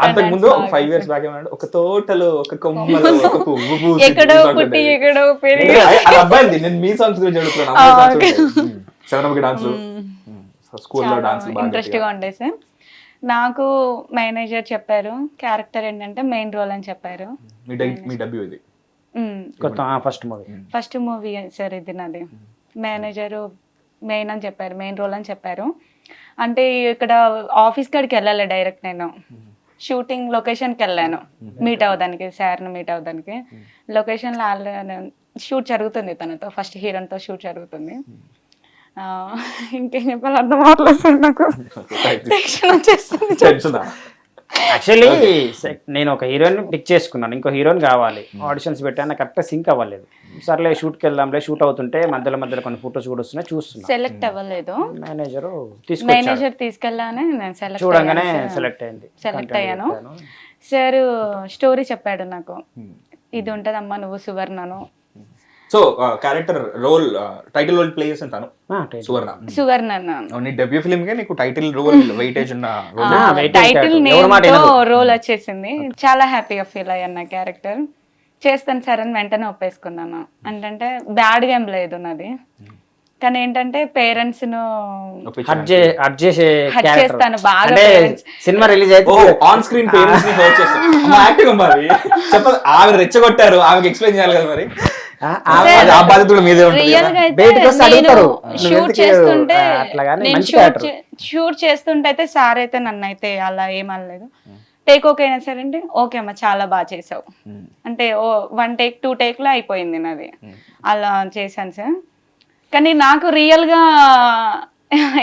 అంతకు ముందు 5 years బ్యాక్ ఏమన్నా ఒక తోటలో ఒక కొమ్మలో ఒక పువ్వు పూసి ఎక్కడో పుట్టి ఎక్కడో పెరిగి, అది అబ్బాయింది. నేను మీ సాంగ్స్ గురించి అడుగుతున్నాను. శరణముఖి డాన్స్ స్కూల్లో డాన్స్ ఇంట్రెస్ట్ గా ఉండే సార్. నాకు మేనేజర్ చెప్పారు క్యారెక్టర్ ఏంటంటే మెయిన్ రోల్ అని చెప్పారు. మీ డెబ్యూ ఇది ఫస్ట్ మూవీ సార్ ఇది నాది. మేనేజరు మెయిన్ అని చెప్పారు, మెయిన్ రోల్ అని చెప్పారు. అంటే ఇక్కడ ఆఫీస్ కాడికి వెళ్ళాలి డైరెక్ట్, నేను షూటింగ్ లొకేషన్కి వెళ్ళాను మీట్ అవ్వడానికి, సార్ని మీట్ అవ్వడానికి. లొకేషన్లో షూట్ జరుగుతుంది, తనతో ఫస్ట్ హీరోతో షూట్ జరుగుతుంది. ఇంకేం చెప్పాలి అర్థం అవ్వట్లేదు నాకు, టెన్షన్ వచ్చేస్తుంది. యాక్చువల్లీ నేను ఒక హీరోయిన్ పిక్ చేసుకున్నాను, ఇంకో హీరోయిన్ కావాలి, ఆడిషన్స్ పెట్టాను, కరెక్ట్గా సింక్ అవ్వలేదు. సర్లే షూట్కి వెళ్దాంలే, షూట్ అవుతుంటే మధ్యలో కొన్ని ఫొటోస్ కూడా వస్తున్నాయి, చూస్తున్నా. సెలెక్ట్ అవ్వలేదు, మేనేజర్ తీసుకెళ్ళానే నేను చూడంగానే సెలెక్ట్ అయ్యాను. సార్ స్టోరీ చెప్పాడు నాకు, ఇది ఉంటదమ్మా నువ్వు సువర్ణను. So character role title role play చేసిన తను సువర్ణ. నీ డెబ్యూ ఫిల్మ్ కే నీకు టైటిల్ రోల్ వెయిటేజ్ ఉన్న టైటిల్ నేమ్తో రోల్ వచ్చేసింది. చాలా హ్యాపీగా ఫీల్ అయ్యాను. నా క్యారెక్టర్ చేస్తాను సార్ అని వెంటనే ఒప్పేసుకున్నాను. అంటే బ్యాడ్ గా ఏం లేదు నాది, కానీ ఏంటంటే పేరెంట్స్ ను చేస్తాను బాగా. సినిమా రిలీజ్ అయితే ఆన్ స్క్రీన్ పేరెంట్స్ ని హర్ట్ చేస్తాను. యాక్టింగ్ మరి చెప్పదు, ఆమె రెచ్చగొట్టారు, ఆమెకి ఎక్స్ప్లెయిన్ చేయాలి కదా మరి. షూట్ చేస్తుంటే అయితే సార్ అయితే నన్ను అయితే అలా ఏమనలేదు. టేక్ ఓకే అయినా సరే అంటే ఓకే అమ్మా చాలా బాగా చేసావు అంటే 1 take 2 take లో అయిపోయింది నాది. అలా చేశాను సార్. కానీ నాకు రియల్ గా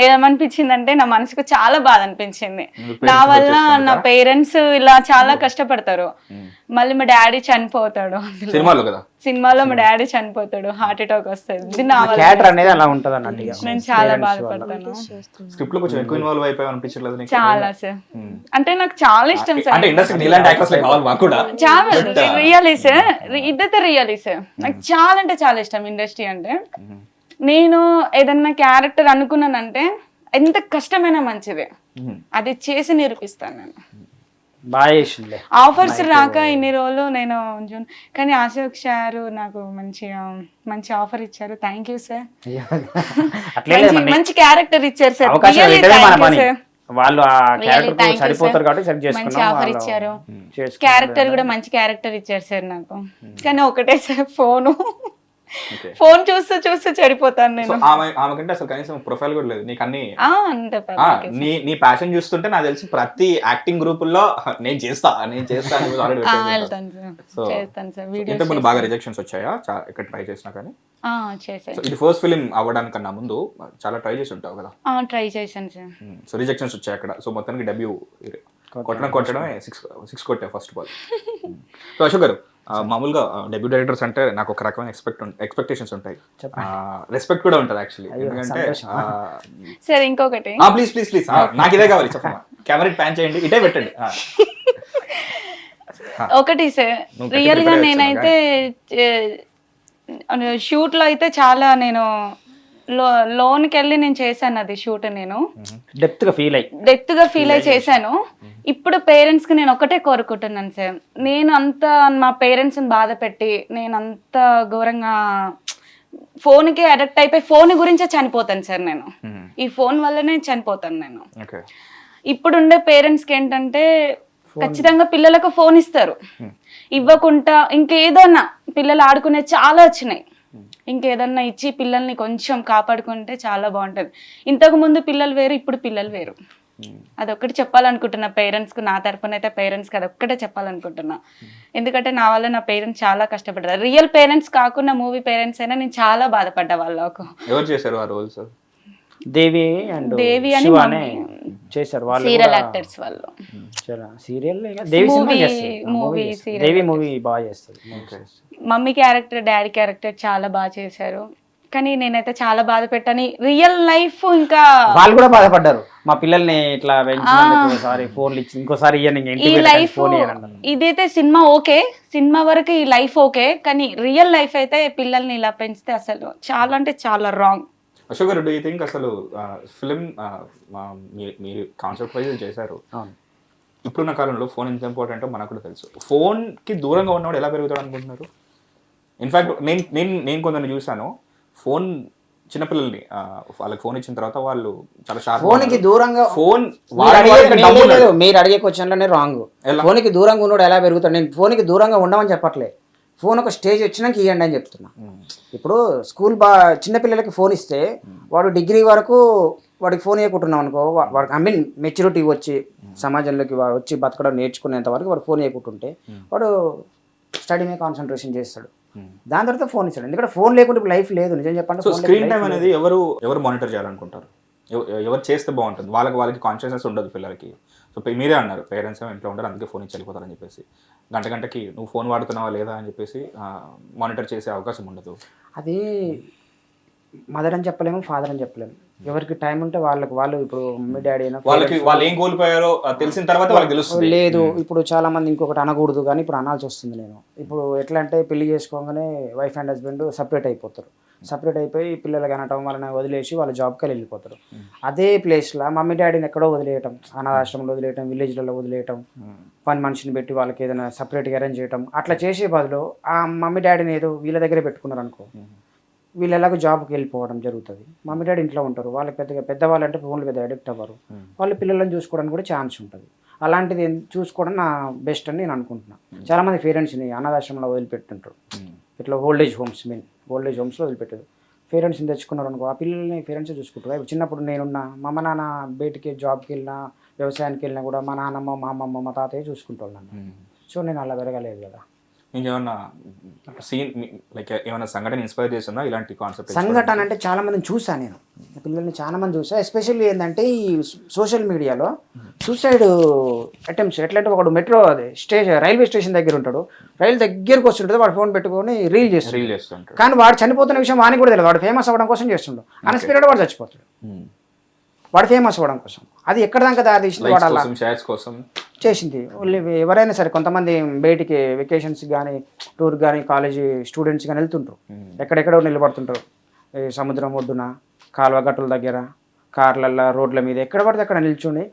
ఏమనిపించిందంటే నా మనసుకు చాలా బాధ అనిపించింది. parents నా వల్ల వచ్చేస్తారా? నా పేరెంట్స్ ఇలా చాలా కష్టపడతారు, మళ్ళీ మా డాడీ చనిపోతాడు అందులో. సినిమాలో కదా సినిమాలో మా డాడీ చనిపోతాడు, హార్ట్ అటాక్ వస్తుంది. నా వల్ల క్యారెక్టర్ అనేది అలా ఉంటది అన్నట్టు ఇక. నేను చాలా బాధపడతాను. స్క్రిప్ట్ లో కొంచెం ఎక్కువ ఇన్వాల్వ్ అయిపోయి అనిపించట్లేదు నీకు? చాలా సార్, అంటే నాకు చాలా ఇష్టం సార్. అంటే ఇండస్ట్రీ ఇలాంటి యాక్టర్స్ కావాలి మాకు కూడా. చాలా రియలీ సార్, ఇద్దరు రియలీ సార్. నాకు చాలా అంటే చాలా ఇష్టం ఇండస్ట్రీ అంటే. నేను ఏదన్నా క్యారెక్టర్ అనుకున్నానంటే ఎంత కష్టమైనా మంచిదే, అది చేసి నిరూపిస్తాను నేను. బాగా చేసింది. ఆఫర్స్ రాక ఇన్ని రోజులు నేను కానీ అశోక్ సార్ నాకు మంచి ఆఫర్ ఇచ్చారు. Thank you sir. అట్లే మంచి క్యారెక్టర్ ఇచ్చారు సార్. అవకాశం Really ఇవ్వడమే మన thank you, పని. sir. వాళ్ళు ఆ Really character thank you, సరిపోతారు sir. కాబట్టి సెలెక్ట్ మంచి చేసుకున్నాం. ఆఫర్ ఇచ్చారు, క్యారెక్టర్ కూడా మంచి క్యారెక్టర్ ఇచ్చారు సార్ నాకు. కానీ ఒకటే సార్ ఫోన్ చూస్తూ చెడిపోతాను సో నేను. ఆమె కంటే అసలు కనీసం ప్రొఫైల్ కూడా లేదు నీకు. అన్ని అంతే నీ ప్యాషన్ చూస్తుంటే నాకు తెలిసి ప్రతి యాక్టింగ్ గ్రూపుల్లో నేను చేస్తా అని already పెట్టేసి వెళ్తాను సార్, సో చేస్తాను సార్. ఇంతకు ముందు బాగా రిజెక్షన్స్ వచ్చాయా ఇక్కడ ట్రై చేసినా కానీ? చేశాను. సో ఇది ఫస్ట్ ఫిలిం అవ్వడానికన్నా ముందు చాలా ట్రై చేసి ఉంటావు కదా? ట్రై చేశాను సార్. సో రిజెక్షన్స్ వచ్చాయి అక్కడ. సో మొత్తానికి డెబ్యూ కొట్టడమే సిక్స్ కొట్టే first ball. So Ashok garu, మామూలుగా డెబ్యూ డైరెక్టర్స్ అంటే నాకు ఒక రకమైన ఎక్స్పెక్టేషన్స్ ఉంటాయి, రెస్పెక్ట్ కూడా ఉంటుంది యాక్చువల్లీ. ఎందుకంటే సార్ ఇంకొకటి, ప్లీజ్ ప్లీజ్ ప్లీజ్ నాకు ఇదే కావాలి చెప్పమ్మా. కెమెరా ప్యాన్ చేయండి, ఇటే పెట్టండి. ఒకటి సార్, రియల్ గా నేనైతే షూట్ లో అయితే చాలా నేను లోన్కి వెళ్ళి నేను చేశాను అది షూట్. నేను డెప్త్ గా ఫీల్ అయ్యి చేశాను. ఇప్పుడు పేరెంట్స్ కి నేను ఒకటే కోరుకుంటున్నాను సార్, నేను అంత మా పేరెంట్స్ ని బాధ పెట్టి నేను అంత ఘోరంగా ఫోన్కి అడక్ట్ అయిపోయి ఫోన్ గురించే చనిపోతాను సార్. నేను ఈ ఫోన్ వల్లనే చనిపోతాను నేను. ఇప్పుడుండే పేరెంట్స్కి ఏంటంటే ఖచ్చితంగా పిల్లలకు ఫోన్ ఇస్తారు, ఇవ్వకుండా ఇంకేదన్నా పిల్లలు ఆడుకునే చాలా వచ్చినాయి, ఇంకేదన్నా ఇచ్చి పిల్లల్ని కొంచెం కాపాడుకుంటే చాలా బాగుంటుంది. ఇంతకు ముందు పిల్లలు వేరు, ఇప్పుడు పిల్లలు వేరు. అదొక్కటి చెప్పాలనుకుంటున్నా పేరెంట్స్కి, నా తరపున అయితే పేరెంట్స్కి అదొక్కటే చెప్పాలనుకుంటున్నా. ఎందుకంటే నా వల్ల నా పేరెంట్స్ చాలా కష్టపడ్డారు. రియల్ పేరెంట్స్ కాకుండా మూవీ పేరెంట్స్ అయినా నేను చాలా బాధపడ్డా వాళ్ళకు. ఎవరు చేశారు ఆ రోల్స్? దేవి అండ్ దేవి అని చేశారు వాళ్ళు, సీరియల్ యాక్టర్స్ వాళ్ళు. సీరియల్ దేవి మూవీ బాగా చేస్తారు. మమ్మీ క్యారెక్టర్, డాడీ క్యారెక్టర్ చాలా బాగా చేశారు. కానీ నేనైతే చాలా బాధ పెట్టాను. రియల్ లైఫ్ ఇంకా వాళ్ళు కూడా బాధపడ్డారు, మా పిల్లల్ని ఇట్లా పెంచినందుకు ఫోన్లు ఇచ్చి ఇంకోసారి ఈ లైఫ్. ఇదైతే సినిమా ఓకే, సినిమా వరకు ఈ లైఫ్ ఓకే, కానీ రియల్ లైఫ్ అయితే పిల్లల్ని ఇలా పెంచితే అసలు చాలా అంటే చాలా wrong. Ashok garu, do you think అసలు ఫిలిం మీరు కాన్సెప్ట్ వైజ్ చేశారు, ఇప్పుడున్న కాలంలో ఫోన్ ఎంత ఇంపార్టెంటో మనకు కూడా తెలుసు. ఫోన్కి దూరంగా ఉన్నవాడు ఎలా పెరుగుతాడు అనుకుంటున్నారు? ఇన్ఫాక్ట్ నేను కొందరిని చూశాను, ఫోన్ చిన్నపిల్లల్ని వాళ్ళకి ఫోన్ ఇచ్చిన తర్వాత వాళ్ళు చాలా షార్ప్. ఫోన్కి దూరంగా మీరు అడిగే క్వశ్చన్లోనే రాంగ్. ఫోన్కి దూరంగా ఉన్నాడు ఎలా పెరుగుతాడు? నేను ఫోన్కి దూరంగా ఉండమని చెప్పట్లే, ఫోన్ ఒక స్టేజ్ వచ్చినాక ఇవ్వండి అని చెప్తున్నా. ఇప్పుడు స్కూల్ చిన్నపిల్లలకి ఫోన్ ఇస్తే వాడు డిగ్రీ వరకు వాడికి ఫోన్ ఇవ్వకుంటున్నాం అనుకో, వాడికి మెచ్యూరిటీ వచ్చి సమాజంలోకి వాడు వచ్చి బతకడం నేర్చుకునేంత వరకు వాడు ఫోన్ ఇవ్వకుంటుంటే వాడు స్టడీ మీద కాన్సన్ట్రేషన్ చేస్తాడు. దాని తర్వాత ఫోన్ ఇస్తాడు, ఎందుకంటే ఫోన్ లేకుండా ఇప్పుడు లైఫ్ లేదు. నిజం చెప్పండి, సో స్క్రీన్ టైం అనేది ఎవరు మానిటర్ చేయాలనుకుంటారు? ఎవరు చేస్తే బాగుంటుంది? వాళ్ళకి కాన్షియస్నెస్ ఉండదు పిల్లలకి. సో మీరే అన్నారు పేరెంట్స్ ఇంట్లో ఉండరు, అందుకే ఫోన్ ఇచ్చి వెళ్ళిపోతారని చెప్పేసి. గంటకి నువ్వు ఫోన్ వాడుతున్నావా లేదా అని చెప్పేసి మానిటర్ చేసే అవకాశం ఉండదు. అది మదర్ అని చెప్పలేము, ఫాదర్ అని చెప్పలేము. ఎవరికి టైం ఉంటే వాళ్ళు ఇప్పుడు మమ్మీ డాడీ అయినా వాళ్ళు ఏం కోల్పోయారో తెలిసిన తర్వాత వాళ్ళకి తెలుస్తుంది. లేదు ఇప్పుడు చాలా మంది ఇంకొకటి అనకూడదు, కానీ ఇప్పుడు అనాల్సి వస్తుంది. నేను ఇప్పుడు ఎట్లా అంటే పెళ్లి చేసుకోగానే వైఫ్ అండ్ హస్బెండ్ సపరేట్ అయిపోతారు. సపరేట్ అయిపోయి పిల్లలకి అనటం వాళ్ళని వదిలేసి వాళ్ళ జాబ్కి వెళ్ళిపోతారు. అదే ప్లేస్లో మమ్మీ డాడీని ఎక్కడో వదిలేయటం, అనాథాశ్రమంలో వదిలేయటం, విలేజ్లలో వదిలేయటం, పని మనిషిని పెట్టి వాళ్ళకి ఏదైనా సపరేట్గా అరేంజ్ చేయటం, అట్లా చేసే బదులు ఆ మమ్మీ డాడీని ఏదో వీళ్ళ దగ్గరే పెట్టుకున్నారు అనుకో, వీళ్ళు ఎలాగో జాబ్కి వెళ్ళిపోవడం జరుగుతుంది. మమ్మీ డాడీ ఇంట్లో ఉంటారు, వాళ్ళకి పెద్దవాళ్ళు అంటే ఫోన్లు పెద్ద అడిక్ట్ అవ్వరు, వాళ్ళు పిల్లలను చూసుకోవడానికి కూడా ఛాన్స్ ఉంటుంది. అలాంటిది చూసుకోవడం నా బెస్ట్ అని నేను అనుకుంటున్నాను. చాలామంది పేరెంట్స్ని అనాథాశ్రమంలో వదిలిపెట్టుంటారు, ఇట్లా ఓల్డేజ్ హోమ్స్లో వదిలిపెట్టారు. పేరెంట్స్ని తెచ్చుకున్నారు అనుకో, ఆ పిల్లల్ని పేరెంట్సే చూసుకుంటారు. ఇప్పుడు చిన్నప్పుడు నేనున్నా, మా అమ్మ నాన్న బయటికి జాబ్కి వెళ్ళినా వ్యవసాయానికి వెళ్ళినా కూడా మా నాన్నమ్మ, మా అమ్మమ్మ, మా తాతయ్య చూసుకుంటారు నన్ను. సో నేను అలా పెరగలేదు కదా. ఇంకేమన్నా సీన్ లైక్ ఏమైనా సంఘటన ఇన్స్పైర్ చేసిందా ఇలాంటి కాన్సెప్ట్? సంఘటన అంటే చాలా మందిని చూసాను నేను, పిల్లల్ని చాలా మంది చూసా. ఎస్పెషల్లీ ఏంటంటే ఈ సోషల్ మీడియాలో సూసైడ్ అటెంప్ట్స్ ఎట్లంటే ఒకడు మెట్రో రైల్వే స్టేషన్ దగ్గర ఉంటాడు, రైలు దగ్గరకు వస్తుంటుంది, వాడు ఫోన్ పెట్టుకొని రీల్ చేస్తుంటాడు. కానీ వాడు చనిపోతున్న విషయం వానికి కూడా తెలియదు, వాడు ఫేమస్ అవ్వడం కోసం చేస్తుండు, అన్స్పిరేట్ వాడు చచ్చిపోతాడు, వాడు ఫేమస్ అవ్వడం కోసం. అది ఎక్కడ దాకా దారి తీసింది, వాడు అలా చేసింది. ఎవరైనా సరే కొంతమంది బయటికి వెకేషన్స్ కానీ టూర్ కానీ కాలేజీ స్టూడెంట్స్ కానీ వెళ్తుంటారు, ఎక్కడెక్కడో నిలబడుతుంటారు, సముద్రం ఒడ్డున కాలువ గట్టుల దగ్గర కార్లల్లో రోడ్ల మీద ఎక్కడ పడితే అక్కడ నిల్చుని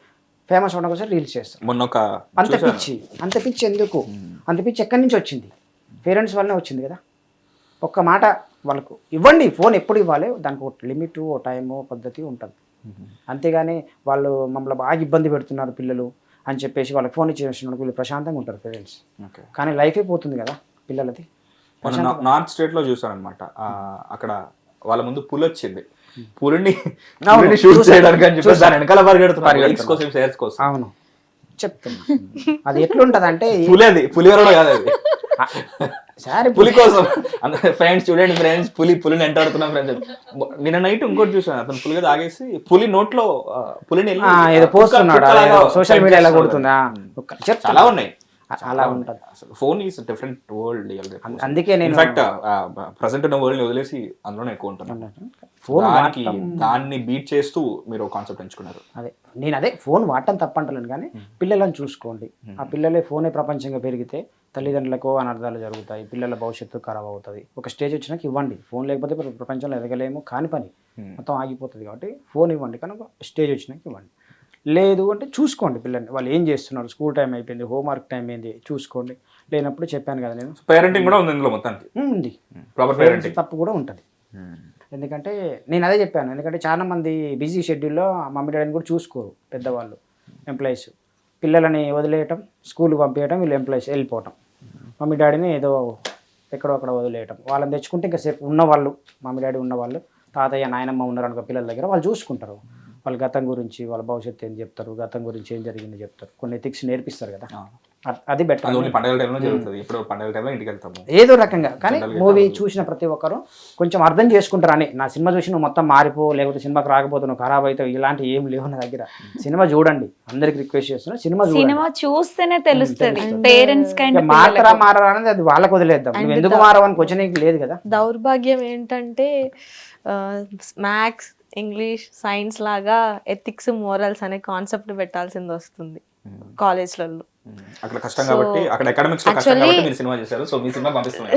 ఫేమస్ అవ్వడం కోసం రీల్స్ చేస్తారు. అంత పిచ్చి ఎందుకు? అంత పిచ్చి ఎక్కడి నుంచి వచ్చింది? పేరెంట్స్ వల్లనే వచ్చింది కదా. ఒక్క మాట వాళ్ళకు ఇవ్వండి, ఫోన్ ఎప్పుడు ఇవ్వాలి, దానికి ఒక లిమిట్, ఓ టైము పద్ధతి ఉంటుంది. అంతేగాని వాళ్ళు మమ్మల్ని బాగా ఇబ్బంది పెడుతున్నారు పిల్లలు అని చెప్పేసి వాళ్ళకి ఫోన్ ఇచ్చేసినప్పుడు వీళ్ళు ప్రశాంతంగా ఉంటారు పేరెంట్స్. కానీ లైఫే పోతుంది కదా పిల్లలది. నార్త్ స్టేట్ లో చూసారనమాట, అక్కడ వాళ్ళ ముందు పులి వచ్చింది, పులిని షూట్ చేయడానికి అని చెప్పేసి దాని వెనకాల పరిగెడుతున్నారు. అవును చెప్తున్నా, అది ఎట్లుంటది అంటే పులి కూడా కాదు అది, సరే పులి కోసం ఫ్రెండ్స్ చూడండి, ఫ్రెండ్స్ పులిని ఎంటాడుతున్నాం ఫ్రెండ్స్. నిన్న నైట్ ఇంకోటి చూసాను, అతను పులిగా తాగేసి పులి నోట్లో పులిని ఏదో పోస్తున్నాడు, సోషల్ మీడియాలో కొడుతుందా, చాలా ఉన్నాయి. అలా ఉంటుంది. Phone is different world. అందుకే నేను ఇన్ఫాక్ట్ ప్రెసెంట్ ఉన్న వరల్డ్ ని వదిలేసి అందులోనే ఎక్కువ ఉంటున్నాను. దాన్ని బీట్ చేస్తూ మీరు కాన్సెప్ట్ ఎంచుకున్నారు. అదే ఫోన్ వాడటం తప్పంటలేను, కానీ పిల్లలను చూసుకోండి. ఆ పిల్లలే ఫోనే ప్రపంచంగా పెరిగితే తల్లిదండ్రులకు అనర్థాలు జరుగుతాయి, పిల్లల భవిష్యత్తు ఖరాబ్ అవుతుంది. ఒక స్టేజ్ వచ్చినాక ఇవ్వండి, ఫోన్ లేకపోతే ప్రపంచంలో ఎదగలేము, కాని పని మొత్తం ఆగిపోతుంది. కాబట్టి ఫోన్ ఇవ్వండి, కానీ ఒక స్టేజ్ వచ్చినాక ఇవ్వండి. లేదు అంటే చూసుకోండి పిల్లల్ని, వాళ్ళు ఏం చేస్తున్నారు, స్కూల్ టైం అయిపోయింది, హోంవర్క్ టైం ఏంది చూసుకోండి. లేనప్పుడు చెప్పాను కదా నేను, పేరెంటింగ్ కూడా ఉంది ఇందులో, మొత్తానికి ఉంది, ప్రాపర్ పేరెంటింగ్ తప్పు కూడా ఉంటుంది. ఎందుకంటే నేను అదే చెప్పాను, ఎందుకంటే చాలా మంది బిజీ షెడ్యూల్లో మమ్మీ డాడీని కూడా చూసుకోరు పెద్దవాళ్ళు, ఎంప్లాయీస్. పిల్లలని వదిలేయటం, స్కూల్కి పంపించడం, వీళ్ళు ఎంప్లాయీస్ వెళ్ళిపోవటం, మమ్మీ డాడీని ఏదో ఎక్కడో అక్కడ వదిలేయటం. వాళ్ళని తెచ్చుకుంటే ఇంకా సేపు ఉన్నవాళ్ళు, మమ్మీ డాడీ ఉన్నవాళ్ళు, తాతయ్య నాయనమ్మ ఉన్నారు అనుకో పిల్లల దగ్గర, వాళ్ళు చూసుకుంటారు. వాళ్ళ గతం గురించి, వాళ్ళ భవిష్యత్తు ఏం చెప్తారు, గతం గురించి ఏం జరిగిందో చెప్తారు, కొన్ని ఎథిక్స్ నేర్పిస్తారు కదా, అది బెటర్. పండుగల టైంలో జరుగుతుంది, ఇప్పుడు పండుగల టైంలో ఇంటికి వెళ్తాము ఏదో రకంగా. కానీ మూవీ చూసిన ప్రతి ఒక్కరు కొంచెం అర్థం చేసుకుంటారు అని, నా సినిమా చూసి నువ్వు మొత్తం మారిపో, లేకపోతే సినిమాకి రాకపోతే నువ్వు ఖరాబ్ అవుతావు, ఇలాంటి ఏం లేవు నా దగ్గర. సినిమా చూడండి, అందరికి రిక్వెస్ట్ చేస్తున్నా, సినిమా చూస్తేనే తెలుస్తుంది. పేరెంట్స్ మారా అనేది అది వాళ్ళకి వదిలేద్దాం, నువ్వు ఎందుకు మారవని క్వశ్చన్ లేదు కదా. దౌర్భాగ్యం ఏంటంటే మ్యాథ్స్, ఇంగ్లీష్, సైన్స్ లాగా ఎథిక్స్, మోరల్స్ అనే కాన్సెప్ట్ పెట్టాల్సింది వస్తుంది కాలేజ్లలో. అక్కడ కష్టం కాబట్టి, అక్కడ అకాడమిక్స్ లో కష్టం కాబట్టి మీరు సినిమా చేశారు, సో మీ సినిమా పంపిస్తున్నారు.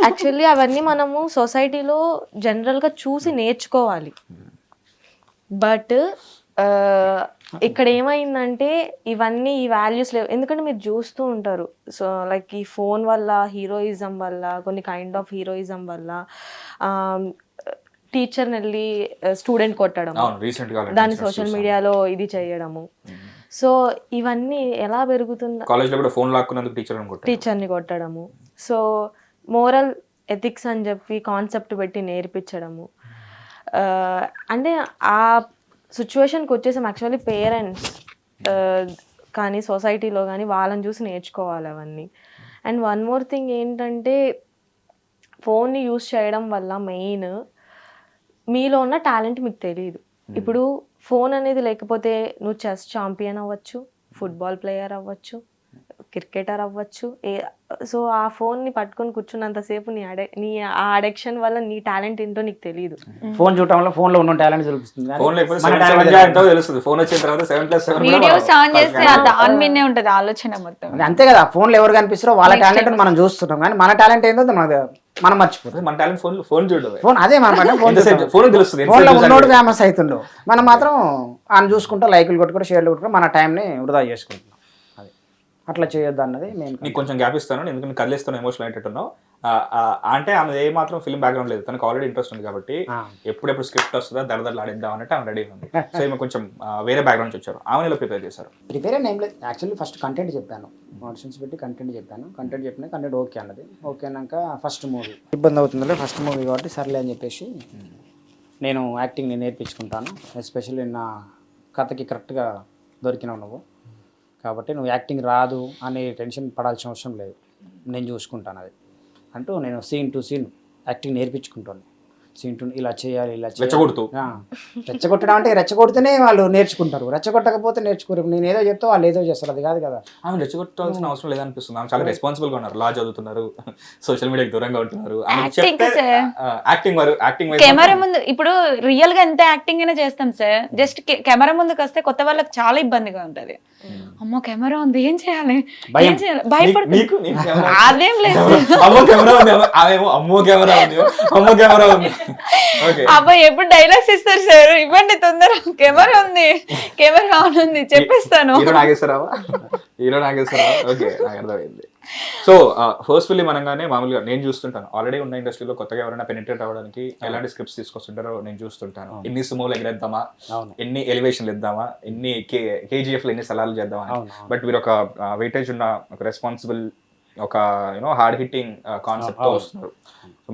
యాక్చువల్లీ అవన్నీ మనము సొసైటీలో జనరల్ గా చూసి నేర్చుకోవాలి. బట్ ఇక్కడ ఏమైందంటే ఇవన్నీ ఈ వాల్యూస్ లేవు. ఎందుకంటే మీరు చూస్తూ ఉంటారు, సో లైక్ ఈ ఫోన్ వల్ల, హీరోయిజం వల్ల, కొన్ని కైండ్ ఆఫ్ హీరోయిజం వల్ల టీచర్ని వెళ్ళి స్టూడెంట్ కొట్టడం, దాన్ని సోషల్ మీడియాలో ఇది చేయడము. సో ఇవన్నీ ఎలా పెరుగుతుంది, కాలేజ్లో కూడా ఫోన్ లాక్కున్నందుకు టీచర్ని కొట్టడము. సో మోరల్ ఎథిక్స్ అని చెప్పి కాన్సెప్ట్ పెట్టి నేర్పించడము. అంటే ఆ సిచ్యువేషన్కి వచ్చేసాం. యాక్చువల్లీ పేరెంట్స్ కానీ సొసైటీలో కానీ వాళ్ళని చూసి నేర్చుకోవాలి అవన్నీ. అండ్ వన్ మోర్ థింగ్ ఏంటంటే, ఫోన్ని యూస్ చేయడం వల్ల మెయిన్ మీలో ఉన్న టాలెంట్ మీకు తెలియదు. ఇప్పుడు ఫోన్ అనేది లేకపోతే నువ్వు చెస్ ఛాంపియన్ అవ్వచ్చు, ఫుట్బాల్ ప్లేయర్ అవ్వచ్చు, క్రికెటర్ అవ్వచ్చు. సో ఆ ఫోన్ని పట్టుకొని కూర్చున్నంతసేపు నీ ఆ అడిక్షన్ వల్ల నీ టాలెంట్ ఏంటో నీకు తెలియదు. ఫోన్ చూడటం వల్ల ఫోన్లో ఉన్న టాలెంట్ తెలుస్తుంది. ఆలోచన మొత్తం అంతే కదా. ఫోన్లో ఎవరు కనిపిస్తారో వాళ్ళ టాలెంట్ మనం చూస్తున్నాం, కానీ మన టాలెంట్ ఏంటో మనం మర్చిపోతాం. మన టాలెంట్ ఫోన్ చూడడం, ఫోన్ అదే మన ఫోన్ తెలుస్తుంది. ఫోన్లో ఉన్నోడు ఫేమస్ అవుతుండో, మనం మాత్రం ఆయన చూసుకుంటా లైకులు కొట్టుకుంటూ షేర్లు కొట్టుకుంటూ మన టైంని వృధా చేసుకుంటున్నాం. అది అట్లా చేయొద్దు అన్నది నేను. నీకు కొంచెం గ్యాప్ ఇస్తాను, ఎందుకంటే కదిలిస్తాను, ఎమోషనల్ అయ్యేటట్టున్నావు. అంటే ఆమె ఏ మాత్రం ఫిల్మ్ బ్యాక్గ్రౌండ్ లేదు, తనకు ఆల్రెడీ ఇంట్రెస్ట్ ఉంది కాబట్టి ఎప్పుడెప్పుడు స్క్రిప్ట్ వస్తుందా దడదడలు ఆడిద్దాం అన్నట్టు ఆమె రెడీ ఉంది. సో ఈమె కొంచెం వేరే బ్యాక్గ్రౌండ్ వచ్చారు. ఆమె ఇలా ప్రిపేర్ చేశారు. ప్రిపేర్ అని ఏం లేదు, యాక్చువల్లీ ఫస్ట్ కంటెంట్ చెప్పాను, ఆడిషన్స్ పెట్టి కంటెంట్ చెప్పాను. కంటెంట్ ఓకే అన్నది. ఓకే అన్నాక ఫస్ట్ మూవీ ఇబ్బంది అవుతుందో, ఫస్ట్ మూవీ కాబట్టి సర్లే అని చెప్పేసి నేను యాక్టింగ్ని నేర్పించుకుంటాను. ఎస్పెషల్లీ నా కథకి కరెక్ట్గా దొరికినావు నువ్వు, కాబట్టి నువ్వు యాక్టింగ్ రాదు అనే టెన్షన్ పడాల్సిన అవసరం లేదు. నేను చూసుకుంటాను అది అంటూ నేను సీన్ టు సీన్ యాక్టింగ్ నేర్పించుకుంటాను. సీన్ టు ఇలా చేయాలి ఇలా రెచ్చగొడుతూ. రెచ్చగొట్టడం అంటే రెచ్చగొడితేనే వాళ్ళు నేర్చుకుంటారు, రెచ్చగొట్టకపోతే నేర్చుకోరు. నేను ఏదో చెప్తే వాళ్ళు ఏదో చేస్తారు, అది కాదు కదా. ఆమె రెచ్చగొట్టాల్సిన అవసరం లేదనిపిస్తుంది. ఆమె చాలా రెస్పాన్సిబుల్ గా ఉన్నారు, లా చదువుతున్నారు, సోషల్ మీడియాకి దూరంగా ఉంటున్నారు. యాక్టింగ్ కెమెరా ముందు ఇప్పుడు రియల్ గా ఎంత యాక్టింగ్ అయినా చేస్తాం సార్, జస్ట్ కెమెరా ముందుకు వస్తే కొత్త వాళ్ళకి చాలా ఇబ్బందిగా ఉంటది. అమ్మో కెమెరా ఉంది ఏం చేయాలి ఏం చేయాలి భయపడుతుంది. అదేం లేదు, అమ్మో కెమెరా ఉంది, ఆమెమో అమ్మో కెమెరా ఉంది, అమ్మో కెమెరా ఉంది. అబ్బాయి ఎప్పుడు డైలాగ్స్ ఇస్తారు సార్, ఇవ్వండి తొందర, కెమెరా ఉంది, కెమెరా ఆన్ ఉంది చెప్పేస్తాను. హీరో నాగేశ్వరరావా? ఓకే, నాకు అర్థమైంది. సో ఫస్ట్ ఫిల్మ్ అనగానే మామూలుగా నేను చూస్తుంటాను, ఆల్రెడీ ఉన్న ఇండస్ట్రీలో కొత్తగా ఎవరైనా పెనిట్రేట్ అవ్వడానికి ఎలాంటి స్క్రిప్ట్స్ తీసుకొస్తుంటారో నేను చూస్తుంటాను. ఎన్ని సుమోలు ఎగరేద్దామా, ఎన్ని ఎలివేషన్లు ఇద్దామా, ఎన్ని కేజీఎఫ్లు ఎన్ని సలాలు చేద్దామా. బట్ మీరు ఒక వెయిటేజ్ ఉన్న ఒక రెస్పాన్సిబుల్ ఒక హార్డ్ హిట్టింగ్ కాన్సెప్ట్ తో వస్తున్నారు.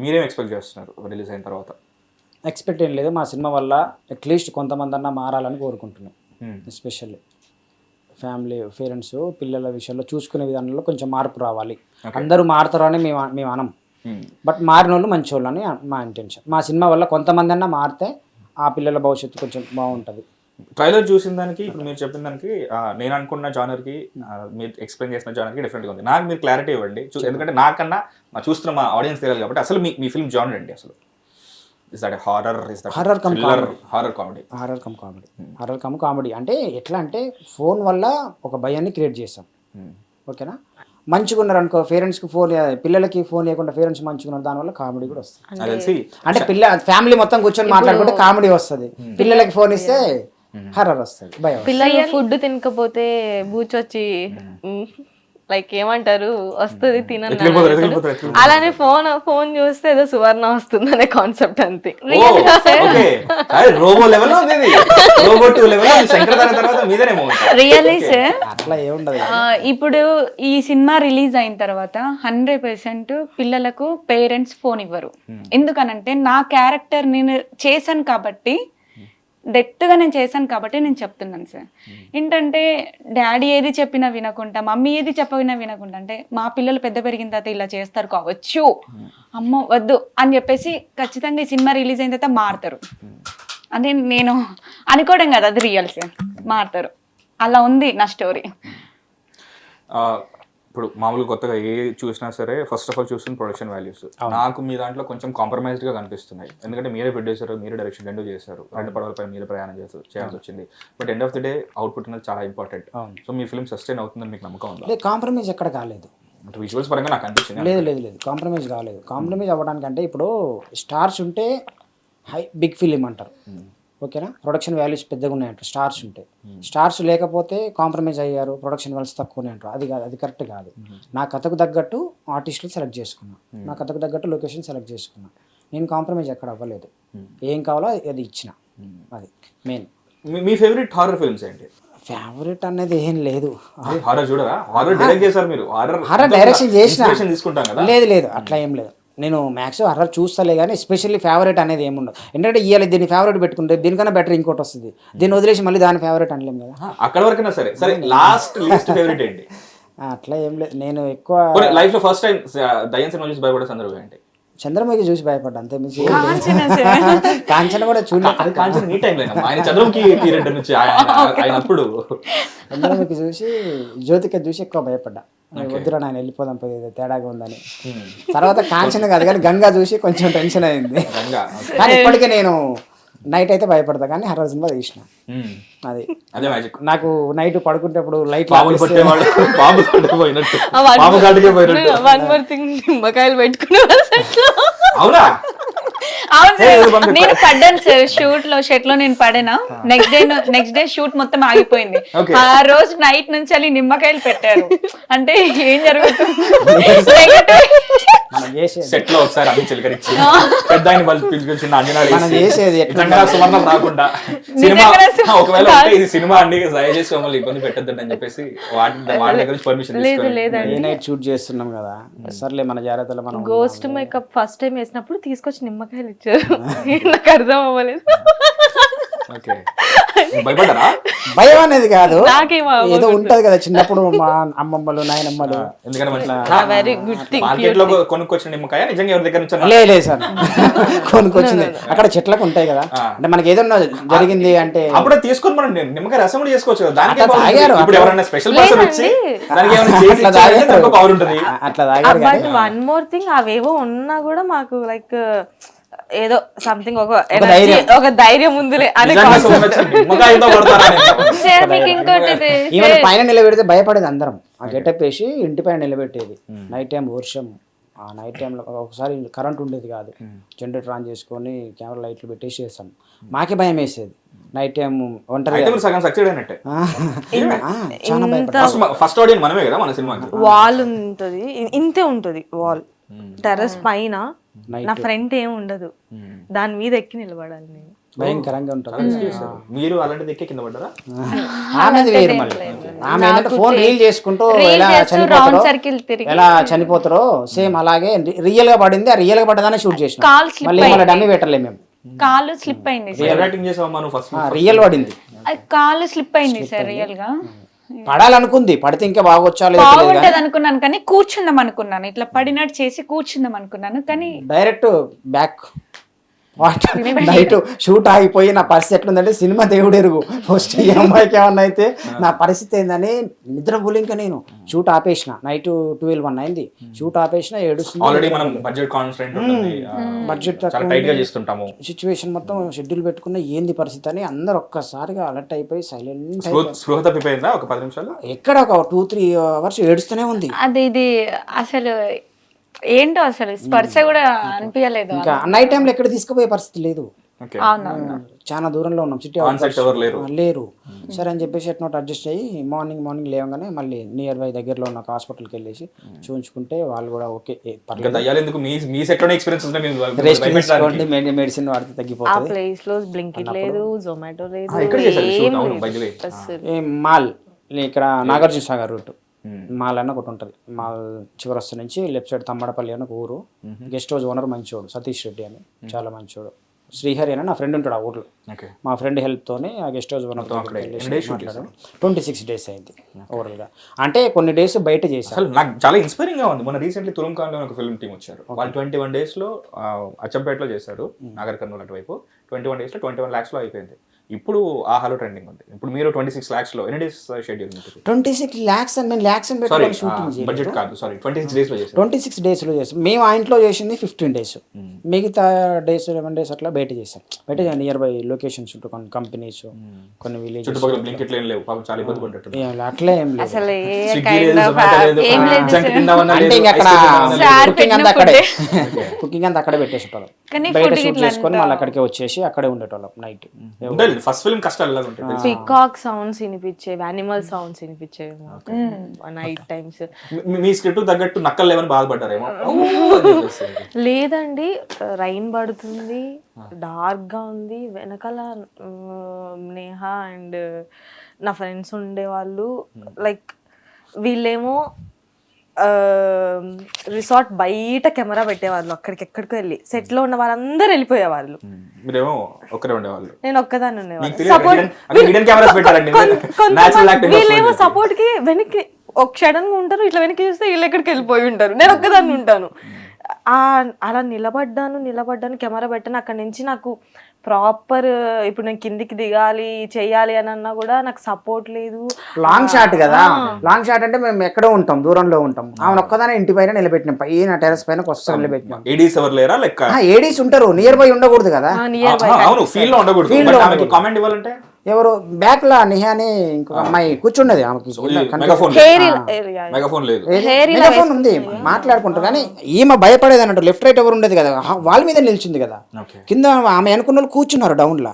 మీరేం ఎక్స్పెక్ట్ చేస్తున్నారు రిలీజ్ అయిన తర్వాత? ఎక్స్పెక్ట్ ఏం లేదు, మా సినిమా వల్ల అట్లీస్ట్ కొంతమంది అన్నా మారాలని కోరుకుంటున్నాం. ఎస్పెషల్లీ ఫ్యామిలీ పేరెంట్స్ పిల్లల విషయంలో చూసుకునే విధానంలో కొంచెం మార్పు రావాలి. అందరూ మారుతారు అని మేము అనం, బట్ మారిన వాళ్ళు మంచి వాళ్ళు అని మా ఇంటెన్షన్. మా సినిమా వల్ల కొంతమంది అన్నా మారితే ఆ పిల్లల భవిష్యత్తు కొంచెం బాగుంటుంది. ట్రైలర్ చూసిన దానికి ఇప్పుడు మీరు చెప్పిన దానికి నేను అనుకున్న జానర్కి మీరు ఎక్స్ప్లెయిన్ చేసిన జానర్కి డిఫరెంట్గా ఉంది. నాకు మీరు క్లారిటీ ఇవ్వండి, ఎందుకంటే నాకన్నా చూస్తున్న మా ఆడియన్స్ తెలియాలి కాబట్టి. అసలు మీ ఫిల్మ్ జానర్ అండి అసలు? Is that horror, is that horror come comedy? Horror comedy. Horror come comedy అంటే ఎట్లా అంటే ఫోన్ వల్ల ఒక భయాన్ని క్రియేట్ చేస్తాం. ఓకేనా, మంచిగా ఉన్నారు అనుకో పేరెంట్స్కి ఫోన్, పిల్లలకి ఫోన్ లేకుండా పేరెంట్స్ మంచిగా ఉన్నారు, దానివల్ల కామెడీ కూడా వస్తుంది. అంటే ఫ్యామిలీ మొత్తం కూర్చొని మాట్లాడుకుంటే కామెడీ వస్తుంది, పిల్లలకి ఫోన్ ఇస్తే హర్రర్ వస్తుంది, భయం. పిల్లలు ఫుడ్ తినకపోతే బూచొచ్చి లైక్ ఏమంటారు వస్తుంది తినను, అలానే ఫోన్ చూస్తే ఏదో సువర్ణ వస్తుంది అనే కాన్సెప్ట్ అంతే. రియల్లీ సార్ అట్లా ఏముండదు. ఇప్పుడు ఈ సినిమా రిలీజ్ అయిన తర్వాత 100% పిల్లలకు పేరెంట్స్ ఫోన్ ఇవ్వరు. ఎందుకనంటే నా క్యారెక్టర్ నేను చేశాను కాబట్టి, డెప్త్గా నేను చేశాను కాబట్టి నేను చెప్తున్నాను సార్. ఏంటంటే డాడీ ఏది చెప్పినా వినకుండా, మమ్మీ ఏది చెప్పినా వినకుండా, అంటే మా పిల్లలు పెద్ద పెరిగిన తర్వాత ఇలా చేస్తారు కావచ్చు, అమ్మో వద్దు అని చెప్పేసి ఖచ్చితంగా ఈ సినిమా రిలీజ్ అయిన తర్వాత మారుతారు. అంటే నేను అనుకోవడం కదా, అది రియల్ సార్, మారుతారు. అలా ఉంది నా స్టోరీ. ఇప్పుడు మామూలుగా కొత్తగా ఏ చూసినా సరే ఫస్ట్ ఆఫ్ ఆల్ చూస్తున్న ప్రొడక్షన్ వాల్యూస్ నాకు మీ దాంట్లో కొంచెం కాంప్రమైజ్డ్ గా కనిపిస్తున్నాయి. ఎందుకంటే మీరే ప్రొడ్యూసర్, మీరే డైరెక్షన్ రెండు చేశారు, రెండు పడవలపై మీరే ప్రయాణం చేయాల్సి వచ్చింది. But end of the day output అనేది చాలా ఇంపార్టెంట్. సో మీ ఫిల్మ్ సస్టైన్ అవుతుందని మీకు నమ్మకం ఉందా? కాంప్రమైజ్ ఎక్కడ కాలేదు, విజువల్స్ పరంగా నాకు అనిపించింది. లేదు కాంప్రమైజ్ కాలేదు. కాంప్రమైజ్ అవ్వడానికంటే ఇప్పుడు స్టార్స్ ఉంటే బిగ్ ఫిలిం అంటారు, ఓకేనా, ప్రొడక్షన్ వాల్యూస్ పెద్దగా ఉన్నాయంటారు. స్టార్స్ ఉంటాయి, స్టార్స్ లేకపోతే కాంప్రమైజ్ అయ్యారు, ప్రొడక్షన్ వాల్యూస్ తక్కువనే అంటారు. అది కాదు, అది కరెక్ట్ కాదు. నా కథకు తగ్గట్టు ఆర్టిస్టులు సెలెక్ట్ చేసుకున్నా, నా కథకు తగ్గట్టు లొకేషన్ సెలెక్ట్ చేసుకున్నా. నేను కాంప్రమైజ్ ఎక్కడ అవ్వలేదు, ఏం కావాలో అది ఇచ్చిన. అది మెయిన్. మీ ఫేవరెట్ హారర్ ఫిల్మ్స్ ఏంటి? ఫేవరెట్ అనేది ఏం లేదు. హారర్ చూడరా? హారర్ డైరెక్ట్ చేశారు మీరు, హారర్ డైరెక్షన్ చేసిన. తీసుకుంటాం కదా? లేదు అట్లా ఏం లేదు. నేను మ్యాక్సిమం హర్రర్ చూస్తలే కానీ ఎస్పెషల్లీ ఫేవరెట్ అనేది ఏముండదు. ఎందుకంటే ఇవాళ దీన్ని ఫేవరెట్ పెట్టుకుంటే దీనికన్నా బెటర్ ఇంకోటి వస్తుంది, దీన్ని వదిలేసి మళ్ళీ దాని ఫేవరెట్ అనలేము కదా. అక్కడ వరకైనా సరే సరే లాస్ట్ ఫేవరెట్ ఏంటి? అట్లా ఏం లేదు. నేను ఎక్కువ లైఫ్ లో ఫస్ట్ టైం దయ్యం సినిమా చూసి భయపడే సందర్భం ఏంటి? చంద్రముఖి చూసి భయపడ్డా, అంతే మించి కాంచన కూడా చూడలేదు. కాంచన ఈ టైం ఆయన చంద్రముఖి పీరియడ్ నుంచి అయినప్పుడు చంద్రముఖి చూసి జ్యోతిక చూసి ఎక్కువ భయపడ్డా. వద్దురా నాయన వెళ్ళిపోదాం, తేడాగా ఉందని. తర్వాత కాంచన కాదు కానీ గంగా చూసి కొంచెం టెన్షన్ అయింది. కానీ ఇప్పటికే నేను నైట్ అయితే భయపడతా కానీ హర్రర్ సినిమా తీసిన. అది అదే మ్యాజిక్. నాకు నైట్ పడుకుంటేప్పుడు లైట్ నిమ్మకాయలు పెట్టుకునే అవునా? అవును, నేను పడ్డాను సార్ షూట్ లో, షెట్ లో నేను పడినా. నెక్స్ట్ డే షూట్ మొత్తం ఆగిపోయింది. ఆ రోజు నైట్ నుంచి అలా నిమ్మకాయలు పెట్టారు. అంటే ఏం జరుగుతుంది సెట్ లో ఒకసారి అన్ని చిలకరించి పెద్ద సువర్ణం రాకుండా ఒకవేళ ఇది సినిమా అండి దయచేసి మమ్మల్ని ఇబ్బంది పెట్టద్దండి అని చెప్పేసి వాటి దగ్గర నుంచి పర్మిషన్ ఏ నైట్ షూట్ చేస్తున్నాం కదా, సర్లే మన జాగ్రత్తలో మనం. గోస్ట్ మేకప్ ఫస్ట్ టైం వేసినప్పుడు తీసుకొచ్చి నిమ్మకాయలు ఇచ్చారు, నాకు అర్థం అవ్వలేదు. ఓకే భయపడ్డారా? భయం అనేది కాదు, నాకేమో ఏదో ఉంటది కదా చిన్నప్పుడు మా అమ్మమ్మలు నాయనమ్మలు. ఎందుకంటే వెరీ గుడ్ థింగ్. మార్కెట్ లో కొనుక్కొచ్చిన నిమ్మకాయ నిజంగా ఎవరి దగ్గర నుంచి లేదు సార్, కొనుక్కొచ్చింది అక్కడ చెట్లకు ఉంటాయి కదా. అంటే మనకి ఏదన్నా జరిగింది అంటే అప్పుడే తీసుకొని మనం నిమ్మకాయ రసం కూడా చేసుకోవచ్చు కదా. దానికి అట్లా తాగారు. ఇప్పుడు ఎవరైనా స్పెషల్ పర్సన్ వచ్చి దానికి ఏమైనా చేసి అట్లా ఇచ్చారంటే తాగారు. దానికి పవర్ ఉంటుంది. అట్లా తాగారు బట్ కానీ వన్ మోర్ థింగ్, అవేవో ఉన్నా కూడా మాకు లైక్ ఏదో సంథింగ్ ఒక ధైర్యం. energy, ఒక ధైర్యం ఉందిలే అనే నిజంగా సుమన్ వచ్చి నిమ్మకాయతో కొడతారా అని. సార్ మీకు ఇంకోటి ఇది ఈవెన్ పైన నిలబెడితే భయపడేది అందరం. ఆ గెటప్ వేసి ఇంటి పైన నిలబెట్టేది. నైట్ టైం వర్షం, ఆ నైట్ టైంలో ఒకసారి కరెంట్ ఉండేది కాదు, జనరేటర్ ఆన్ చేసుకొని కెమెరా లైట్లు పెట్టేసి చేస్తాం. మాకే భయం వేసేది నైట్ టైం ఒంటరి. అయితే మీరు సగం సక్సెడ్ అయినట్టే. చాలా భయపడ్డా. ఫస్ట్ ఆడియన్స్ మనమే కదా మన సినిమాకి. వాల్ ఉంటది, ఇంతే ఉంటది వాల్, టెర్రస్ పైన నా ఫ్రంట్ ఏం ఉండదు, దాని మీద ఎక్కి నిలబడాలి నేను. భయంకరంగా ఉంటుంది. మీరు అలాంటిది ఎక్కే కింద పడ్డారా? ఆమెది వేరు మళ్ళీ. ఆమె ఏంటంటే ఫోన్ రీల్ చేసుకుంటూ ఎలా రౌండ్ చనిపోతారో సర్కిల్ తిరిగి ఎలా చనిపోతారో సేమ్ అలాగే రియల్ గా పడింది. ఆ రియల్ గా పడ్డదానే షూట్ చేసిన. కాల్ స్లిప్ మళ్ళీ మళ్ళీ డమ్మీ పెట్టలే మేము. కాలు స్లిప్ అయింది సార్. రియల్ యాక్టింగ్ చేసావమ్మా నువ్వు ఫస్ట్? రియల్ పడింది. అది కాలు స్లిప్ అయింది సార్ రియల్ గా. పడాలనుకుంది, పడితే ఇంకా బాగొచ్చా లేదో తెలియదు కానీ బాగుంటది అనుకున్నాను కానీ కూర్చుందాం అనుకున్నాను, ఇట్లా పడినట్టు చేసి కూర్చుందాం అనుకున్నాను కానీ డైరెక్ట్ బ్యాక్ నైట్ షూట్ ఆగిపోయి నా పరిస్థితి ఎట్లుందంటే సినిమా దేవుడు ఎరుగు. ఫస్ట్ ఈ అమ్మాయికి ఏమన్నా అయితే నా పరిస్థితి ఏందని నిద్రపోలే. ఇంకా నేను షూట్ ఆపేసిన, నైట్ 12-1 అయింది. షూట్ ఆపేసిన, ఏడుస్తుంది. ఆల్రెడీ మనం బడ్జెట్ కాన్స్టెంట్ ఉంటుంది, బడ్జెట్ చాలా టైట్ గా చేస్తుంటాము. సిచ్యువేషన్ మొత్తం షెడ్యూల్ పెట్టుకున్న ఏంది పరిస్థితి అని అందరు ఒక్కసారిగా అలర్ట్ అయిపోయి సైలెంట్. స్పృహ తప్పిపోయిందా ఒక 10 నిమిషాలు? ఎక్కడ ఒక 2-3 అవర్స్ ఏడుస్తూనే ఉంది. అది ఇది అసలు ఏంటో అసలు స్పర్శ కూడా అనిపించలేదు. ఇంకా నైట్ టైంలో ఎక్కడ తీసుకుపోయే పరిస్థితి లేదు. ఓకే. అవునవును. చాలా దూరంలో ఉన్నాం, సిటీ కాన్సెప్ట్ ఎవరు లేరు. లేరు. సరే అని చెప్పేసి ఎట్నోట్ అడ్జస్ట్ అయ్యి మార్నింగ్ లేవగానే మళ్ళీ నియర్ బై దగ్గరలో ఉన్న హాస్పిటల్కి వెళ్ళేసి చూపించుకుంటే వాళ్ళు కూడా ఓకే ఇంకా దయ్యాలు ఎందుకు, మీ సెట్ లోనే ఎక్స్పీరియన్స్ ఉంటే రెస్ట్ తీసుకోండి, మెడిసిన్ వాడితే ఆ తగ్గిపోతుంది. ప్లేస్ లో బ్లింకిట్ లేదు, జొమాటో లేదు, ఎక్కడ చేశారు ఏం షూట్? అవును లేదు. By the way. అస్సలు. మాల్ ఇక్కడ నాగార్జున సాగర్ రూట్ మాల్ అని ఒకటి ఉంటుంది. మాల్ చివరస్తు నుంచి లెఫ్ట్ సైడ్ తమ్మడపల్లి అని ఒక ఊరు. గెస్ట్ హౌస్ ఓనర్ మంచోడు, సతీష్ రెడ్డి అని, చాలా మంచోడు. శ్రీహరి అని నా ఫ్రెండ్ ఉంటాడు ఆ ఊర్లో. ఓకే. మా ఫ్రెండ్ హెల్ప్తోనే ఆ గెస్ట్ హౌస్ ఓనర్ మాట్లాడాడు. 26 డేస్ అయింది ఓవరాల్గా. అంటే కొన్ని డేస్ బయట చేశాను. అసలు నాకు చాలా ఇన్స్పైరింగ్ గా ఉంది. మన రీసెంట్లీ తులంకాన్లో ఒక ఫిల్మ్ టీమ్ వచ్చారు. వాళ్ళు 21 days లో అచ్చంపేటలో చేశారు, నాగర్ కర్నూలు అటువైపు. 21 days లో 21 lakhs లో అయిపోయింది. ఇప్పుడు ఆహాలో ట్రెండింగ్ ఉంది. ఇప్పుడు మీరు 26 lakhs లో ఎన్ని డేస్ షెడ్యూల్ ఉంటుంది? 26 lakhs అని మేము ల్యాక్స్ అని సారీ పెట్టుకొని షూటింగ్ బడ్జెట్ కాదు, సారీ 26 days లో చేశారు. 26 డేస్లో చేస్తాం. మేము ఆ ఇంట్లో చేసింది 15 days. మిగతా డేస్ 11 days అట్లా బయట చేస్తాం. బయట నియర్ బై లొకేషన్స్ ఉంటాయి, కొన్ని కంపెనీస్, కొన్ని విలేజెస్. చుట్టుపక్కల బ్లింకెట్ లేని లేవు, పాపం చాలా ఇబ్బంది పడ్డట్టు. అట్లా ఏం లేదు. అసలు ఏ స్విగ్గీ kind లేదు, of జొమాటో లేదు, ఏం లేదు జంక్ తిందామన్నా అంటే లేదు, ఇంకా అక్కడ ఐస్ క్రీమ్ తిందామన్నా లేదు. కుకింగ్ అంతా అక్కడే, కుకింగ్ అంతా అక్కడే పెట్టేసేటోళ్ళం. కానీ బయట food షూట్ ఇట్లా చేసుకొని మళ్ళీ అక్కడికే వచ్చేసి అక్కడే ఉండేటోళ్ళం నైట్. ఉండాలి, ఫస్ట్ ఫిల్మ్ కష్టాలు ఎలా ఉంటాయి? పికాక్ సౌండ్స్ వినిపించేవి, యానిమల్ సౌండ్స్ వినిపించేవి నైట్ టైమ్స్. మీ స్క్రిప్ట్ తగ్గట్టు నక్కలు లేవని బాధపడ్డారేమో? లేదండి, రైన్ పడుతుంది, డార్క్ గా ఉంది, వెనకాల నేహ అండ్ నా ఫ్రెండ్స్ ఉండేవాళ్ళు. లైక్ వీళ్ళేమో రిసార్ట్ బయట కెమెరా పెట్టేవాళ్ళు, ఎక్కడికో వెళ్ళి సెట్ లో ఉన్న వాళ్ళందరూ వెళ్ళిపోయేవాళ్ళు, మీరేమో ఒక్కరే ఉండేవాళ్ళు. నేను ఒక్కదాన్ని ఉండేవాళ్ళు. మీకు తెలియదు, hidden cameras పెట్టారండి. Natural acting వీళ్ళేమో వస్తుంది. సపోర్ట్ కి వెనక్కి ఒక సడన్ గా ఉంటారు, ఇట్లా వెనక్కి చూస్తే వీళ్ళు ఎక్కడికి వెళ్ళిపోయి ఉంటారు, నేను ఒక్కదాన్ని ఉంటాను. అలా నిలబడ్డాను, కెమెరా పెట్టాను. అక్కడి నుంచి నాకు ప్రాపర్ ఇప్పుడు నేను కిందికి దిగాలి చెయ్యాలి అని అన్నా కూడా నాకు సపోర్ట్ లేదు. లాంగ్ షాట్ కదా, లాంగ్ షాట్ అంటే మేము ఎక్కడో ఉంటాం, దూరంలో ఉంటాం. ఆమె ఒక్కదానే ఇంటి పైన నిలబెట్టినాం, పైన టెరస్ పైన వస్తారు నిలబెట్టినాం. ఏడీస్ ఎవరు లేరా? లెక్క ఏడీస్ ఉంటారు, నియర్ బై ఉండకూడదు కదా. నియర్ బై అవును, ఫీల్ లో ఉండకూడదు. బట్ ఆమెకి కామెంట్ ఇవ్వాలంటే ఎవరు బ్యాక్ లా నిహాని ఇంకొక అమ్మాయి కూర్చున్నది, ఆమెకి మెగాఫోన్ మెగాఫోన్ లేదు. మెగాఫోన్ ఉంది, మాట్లాడుకుంటారు. కానీ ఈమె భయపడేది అన్నట్టు లెఫ్ట్ రైట్ ఎవరు ఉండేది కదా, వాళ్ళ మీద నిలిచింది కదా. కింద ఆమె అనుకున్న వాళ్ళు కూర్చున్నారు డౌన్ లా,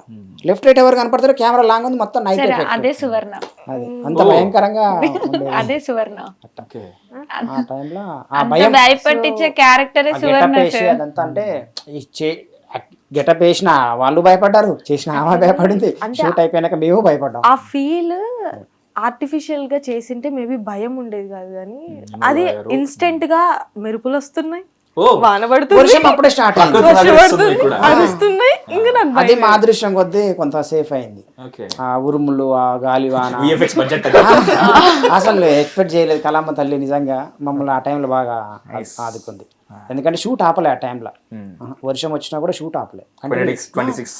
లెఫ్ట్ రైట్ ఎవరు కనపడతారు, కెమెరా లాంగ్ ఉంది, మొత్తం నైట్ అదే సువర్ణ, అది అంత భయంకరంగా అదే సువర్ణ. ఆ టైంలో ఆ భయం భయపట్టించే క్యారెక్టర్ సువర్ణ. అదంతా అంటే గెటప్ వేసిన వాళ్ళు భయపడ్డారు, చేసిన ఆమె భయపడింది, షూట్ అయిపోయినాక మేము భయపడ్డాం. ఆ ఫీల్ ఆర్టిఫిషియల్ గా చేసింటే మేబీ భయం ఉండేది కాదు, కానీ అది ఇన్స్టెంట్ గా మెరుపులు వస్తున్నాయి, ఓ వాన పడుతుంది, వర్షం అప్పుడే స్టార్ట్ అయింది. వర్షం పడుతుంది, అరుస్తున్నాయి, ఇంకా నాకు భయం. అది మా అదృష్టం కొద్దీ కొంత సేఫ్ అయింది. ఓకే ఆ ఉరుములు, ఆ గాలి వాన విఎఫ్ఎక్స్ బడ్జెట్ అసలు ఎక్స్పెక్ట్ చేయలేదు. కలామ తల్లి నిజంగా మమ్మల్ని ఆ టైంలో బాగా ఆదుకుంది. ఎందుకంటే షూట్ ఆపలే ఆ టైంలో, వర్షం వచ్చినా కూడా షూట్ ఆపలే. 26